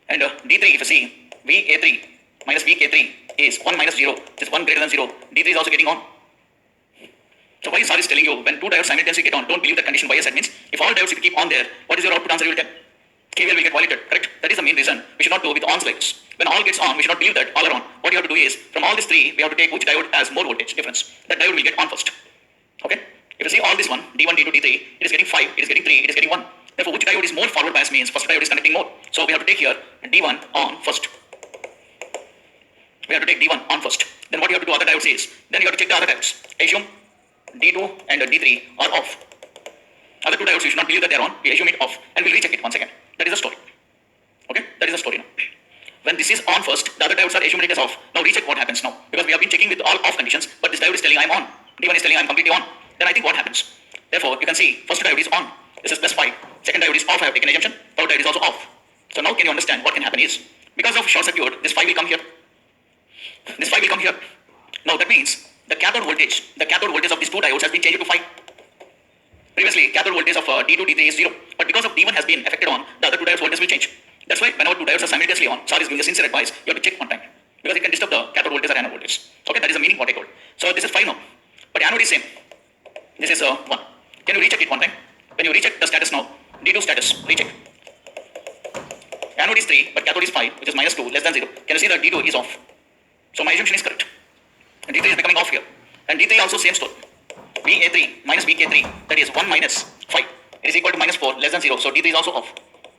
And D3, if you see, VA3 minus VK3 is 1 minus 0, which is 1 greater than 0. D3 is also getting on. So why is Sar is telling you when two diodes simultaneously get on, don't believe that condition. Why is that means if all diodes if you keep on there, what is your output answer you will get? KVL will get violated, correct? That is the main reason we should not do with ons like this. When all gets on, we should not believe that all are on. What you have to do is, from all these three, we have to take which diode has more voltage difference. That diode will get on first. Okay? If you see all this one, D1, D2, D3, it is getting 5, it is getting 3, it is getting 1. Therefore, which diode is more forward bias means first diode is connecting more. So we have to take here D1 on first. We have to take D1 on first. Then what you have to do other diodes is, then you have to check the other diodes. Assume D2 and D3 are off. Other two diodes, you should not believe that they are on. We assume it off and we'll recheck it once again. That is the story. Okay? That is the story now. When this is on first, the other diodes are assumed it is off. Now recheck what happens now. Because we have been checking with all off conditions, but this diode is telling I'm on. D1 is telling I'm completely on. Then I think what happens? Therefore, you can see first diode is on. This is plus 5. Second diode is off. I have taken assumption. Third diode is also off. So now can you understand what can happen is, because of short circuit, this 5 will come here. This 5 will come here. Now that means the cathode voltage of these two diodes has been changed to 5. Previously, cathode voltage of D2, D3 is 0. But because of D1 has been affected on, the other two diodes voltage will change. That's why whenever two diodes are simultaneously on, Sar is giving a sincere advice, you have to check one time. Because it can disturb the cathode voltage or anode voltage. Okay, that is the meaning what I told. So this is 5 now. But anode is same. This is 1. Can you recheck it one time? When you recheck the status now, D2 status, recheck. Anode is 3, but cathode is 5, which is minus 2, less than 0. Can you see that D2 is off? So my assumption is correct. And D3 is becoming off here. And D3 also same story. VA3 minus VK3, that is 1 minus 5. It is equal to minus 4, less than 0. So D3 is also off.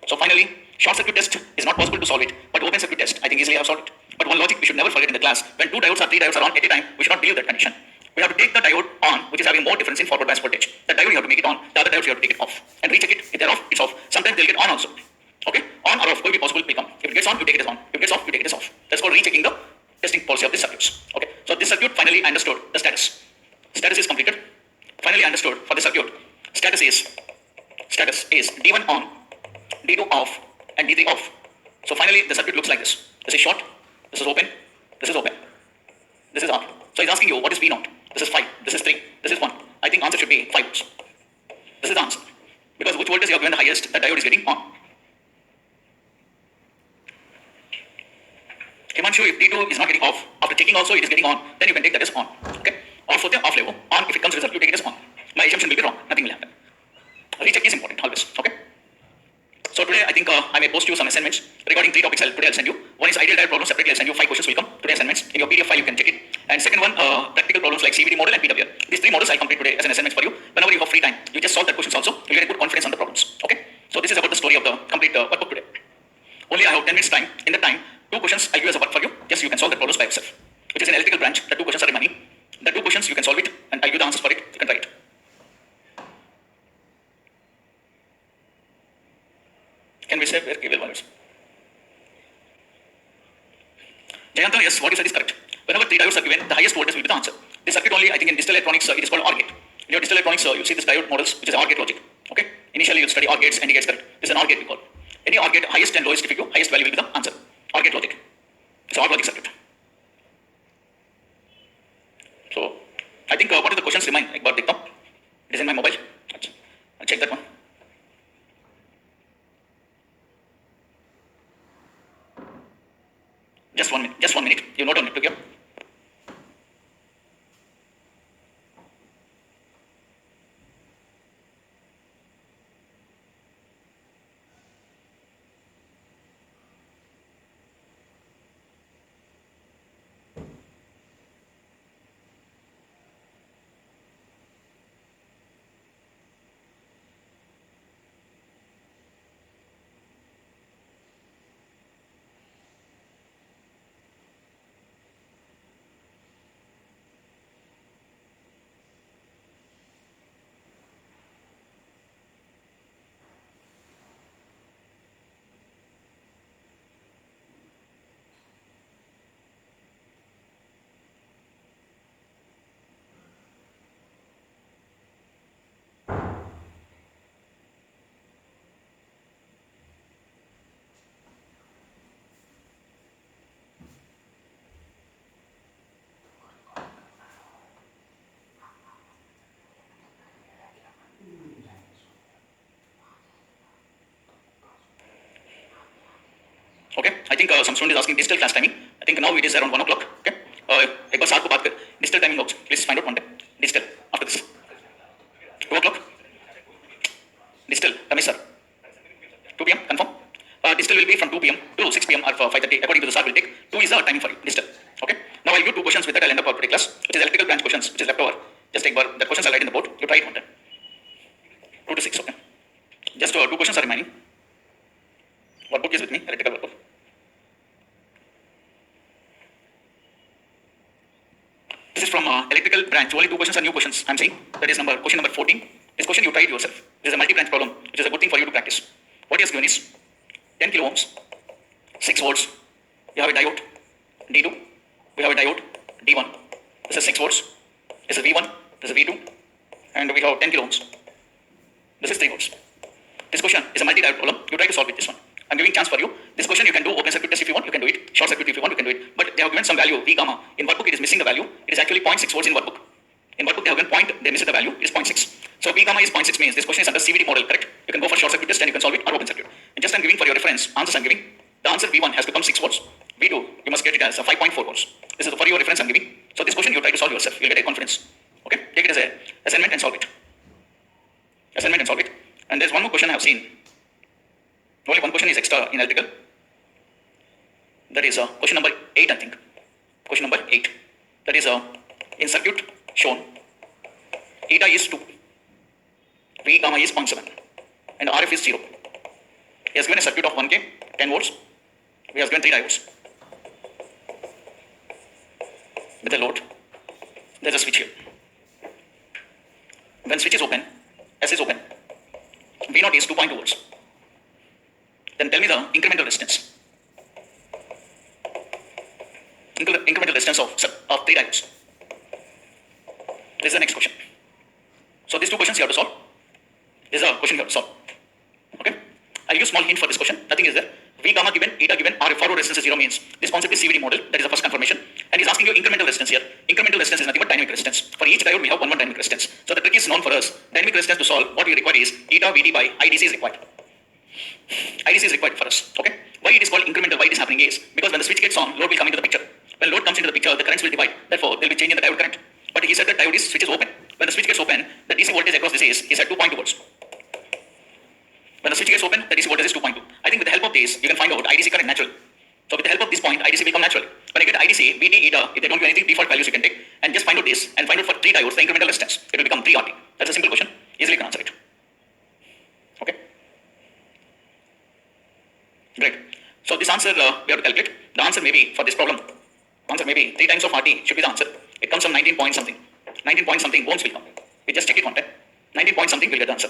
So finally, short circuit test is not possible to solve it, but open circuit test, I think easily I have solved it. But one logic we should never forget in the class, when two diodes or three diodes are on at a time, we should not believe that condition. We have to take the diode on, which is having more difference in forward bias voltage. The diode you have to make it on, the other diodes you have to take it off. And recheck it. If they're off, it's off. Sometimes they'll get on also. Okay? On or off, will be possible, will come. If it gets on, you take it as on. If it gets off, you take it as off. That's called rechecking the testing policy of these circuits. Okay? So this circuit, finally I understood the status. Status is completed. Finally I understood for the circuit. Status is D1 on, D2 off, and D3 off. So finally the circuit looks like this. This is short, this is open, this is open, this is off. So he's asking you what is V0? This is 5, this is 3, this is 1. I think answer should be 5 volts. This is the answer. Because which voltage you have given the highest, the diode is getting on. Himanshu, if D2 is not getting off, after checking also it is getting on, then you can take that as on. Okay? Off for the off level. On, if it comes result, you take it as on. My assumption will be wrong. Nothing will happen. Recheck is important always. Okay? So today I think I may post you some assignments regarding 3 topics. Today I'll send you. One is ideal diode problem separately. I'll send you 5 questions will come. Today assignments. In your PDF file you can check it. And second one, practical problems like CVT model and PWR. These 3 models I'll complete today as an assignment for you. Whenever you have free time, you just solve that questions also. You'll get a good confidence on the problems. Okay? So this is about the story of the complete workbook today. Only I have 10 minutes time. In that time, 2 questions I'll give as a work for you. Just you can solve the problems by yourself. Which is an electrical branch. The 2 questions are remaining. The 2 questions you can solve it and I'll give the answers for it. You can try it. Can we say where KVL values? Jayanta, yes, what you said is correct. Whenever 3 diodes are given, the highest voltage will be the answer. This circuit only, I think in digital electronics, it is called OR gate. In your digital electronics, you see this diode models, which is OR gate logic. Okay? Initially, you'll study OR gates, AND gates, correct? This is an OR gate we call. Any OR gate, highest and lowest, if you go, highest value will be the answer. OR gate logic. It's OR logic circuit. So, I think what are the questions remain? Like about Diktam? It is in my mobile. I'll check that one. Just 1 minute. Just 1 minute. You note on it together. Okay, I think some student is asking digital class timing. I think now it is around 1 o'clock. Okay, एक बार साथ को बात कर digital timing please find out one time digital after this? 2 o'clock? Digital, Ramesh sir. 2 p.m. confirm? Digital will be from 2 p.m. to 6 p.m. or 5:30 according to the sir will take. 2 is the timing for you, digital. Okay. Now I'll give 2 questions with that I'll end up our today class, which is electrical branch questions, which is left over. Just take the questions I'll write in the board. You try it one time. 2 to 6, okay. Just 2 questions are remaining. Workbook is with me, electrical workbook. This is from electrical branch. Only 2 questions are new questions. I'm saying that is question number 14. This question you try it yourself. This is a multi-branch problem, which is a good thing for you to practice. What he has given is 10 kilo ohms, 6 volts. You have a diode D2. We have a diode D1. This is 6 volts. This is V1. This is V2. And we have 10 kilo ohms. This is 3 volts. This question is a multi-diode problem. You try to solve it this one. I'm giving chance for you. This question you can do open circuit test if you want, you can do it. Short circuit if you want, you can do it. But they have given some value, V gamma. In workbook it is missing the value. It is actually 0.6 volts in workbook. In workbook they have given point, they missed the value, it is 0.6. So V gamma is 0.6 means this question is under CVD model, correct? You can go for short circuit test and you can solve it or open circuit. And just I'm giving for your reference, answers I'm giving. The answer V1 has become 6 volts. V2, you must get it as a 5.4 volts. This is for your reference I'm giving. So this question you try to solve yourself. You'll get a confidence. Okay? Take it as a assignment and solve it. Assignment and solve it. And there's one more question I have seen. Only one question is extra in electrical. That is question number 8, I think. Question number 8. That is in circuit shown, eta is 2, V gamma is 0.7, and RF is 0. He has given a circuit of 1K, 10 volts. We have given 3 diodes. With a load, there's a switch here. When switch is open, S is open, V0 is 2.2 volts. Then tell me the incremental resistance. Incremental resistance of 3 diodes. This is the next question. So these 2 questions you have to solve. This is a question you have to solve. Okay? I'll give small hint for this question. Nothing is there. V gamma given, eta given, R forward resistance is 0 means this concept is CVD model. That is the first confirmation. And he's asking you incremental resistance here. Incremental resistance is nothing but dynamic resistance. For each diode we have one dynamic resistance. So the trick is known for us. Dynamic resistance to solve, what we require is eta Vd by IDC is required. IDC is required for us. Okay? Why it is called incremental, why it is happening is because when the switch gets on, load will come into the picture. When load comes into the picture, the currents will divide. Therefore, there will be change in the diode current. But he said that diode switch is open. When the switch gets open, the DC voltage across this is at 2.2 volts. When the switch gets open, the DC voltage is 2.2. I think with the help of this, you can find out IDC current natural. So with the help of this point, IDC will come natural. When I get IDC, Vd, eta, if they don't do anything, default values you can take and just find out this and find out for 3 diodes the incremental resistance. It will become 3 RT. That's a simple question. Easily can answer it. Okay? Great. So this answer we have to calculate. The answer may be for this problem. Answer may be 3 times of RT should be the answer. It comes from 19 point something. 19 point something ohms will come. We just check it one time. 19 point something will get the answer.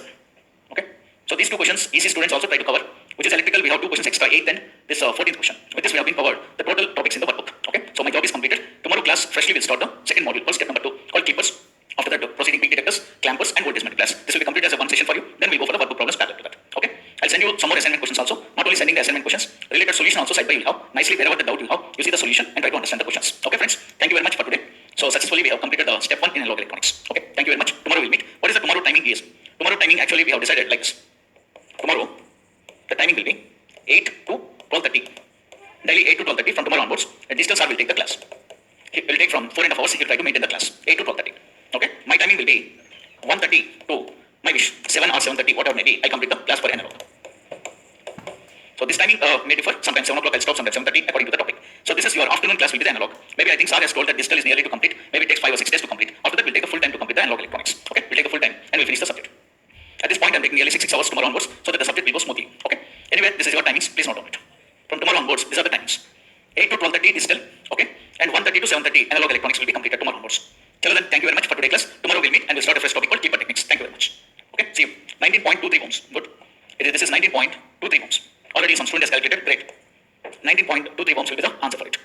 Okay. So these 2 questions, easy students also try to cover. Which is electrical, we have 2 questions extra, 8th and this 14th question. With this we have been covered the total topics in the workbook. Okay. So my job is completed. Tomorrow class freshly will start the second module, step number 2, called keepers. After that, proceeding peak detectors, clampers, and voltage meter class. This will be completed as a one session for you. Then we'll go for the workbook problems parallel to that. Okay. I'll send you some more assignment questions also. Not only sending the assignment questions, related solution also side by you'll have. Nicely wherever the doubt you have, you see the solution and try to understand the questions. Okay, friends. Thank you very much for today. So successfully we have completed the step 1 in analog electronics. Okay. Thank you very much. Tomorrow we'll meet. What is the tomorrow timing is? Tomorrow timing actually we have decided like this. Tomorrow the timing will be 8 to 12:30. Daily 8 to 12:30 from tomorrow onwards. A digital sir will take the class. He will take from 4.5 hours. He will try to maintain the class 8 to 12:30. Okay. My timing will be 1:30 to my wish 7 or 7:30 whatever may be. I complete the class for analog. So this timing may differ. Sometimes 7 o'clock I'll stop, sometimes 7:30 according to the topic. So this is your afternoon class will be the analog. Maybe I think sir has told that digital is nearly to complete. Maybe it takes 5 or 6 days to complete. After that we'll take a full time to complete the analog electronics. Okay, we'll take a full time and we'll finish the subject. At this point I'm taking nearly 6 hours tomorrow onwards so that the subject will go smoothly. Okay. Anyway, this is your timings. Please note on it. From tomorrow onwards, these are the timings. 8 to 12:30 digital. Okay, and 1:30 to 7:30 analog electronics will be completed tomorrow onwards. Chalo then, thank you very much for today's class. Tomorrow we'll meet and we'll start a fresh topic called keeper techniques. Thank you very much. Okay, see you. 19.23 ohms. Good. This is 19.23 ohms. Already some student has calculated. Great. 19.23 ohms will be the answer for it.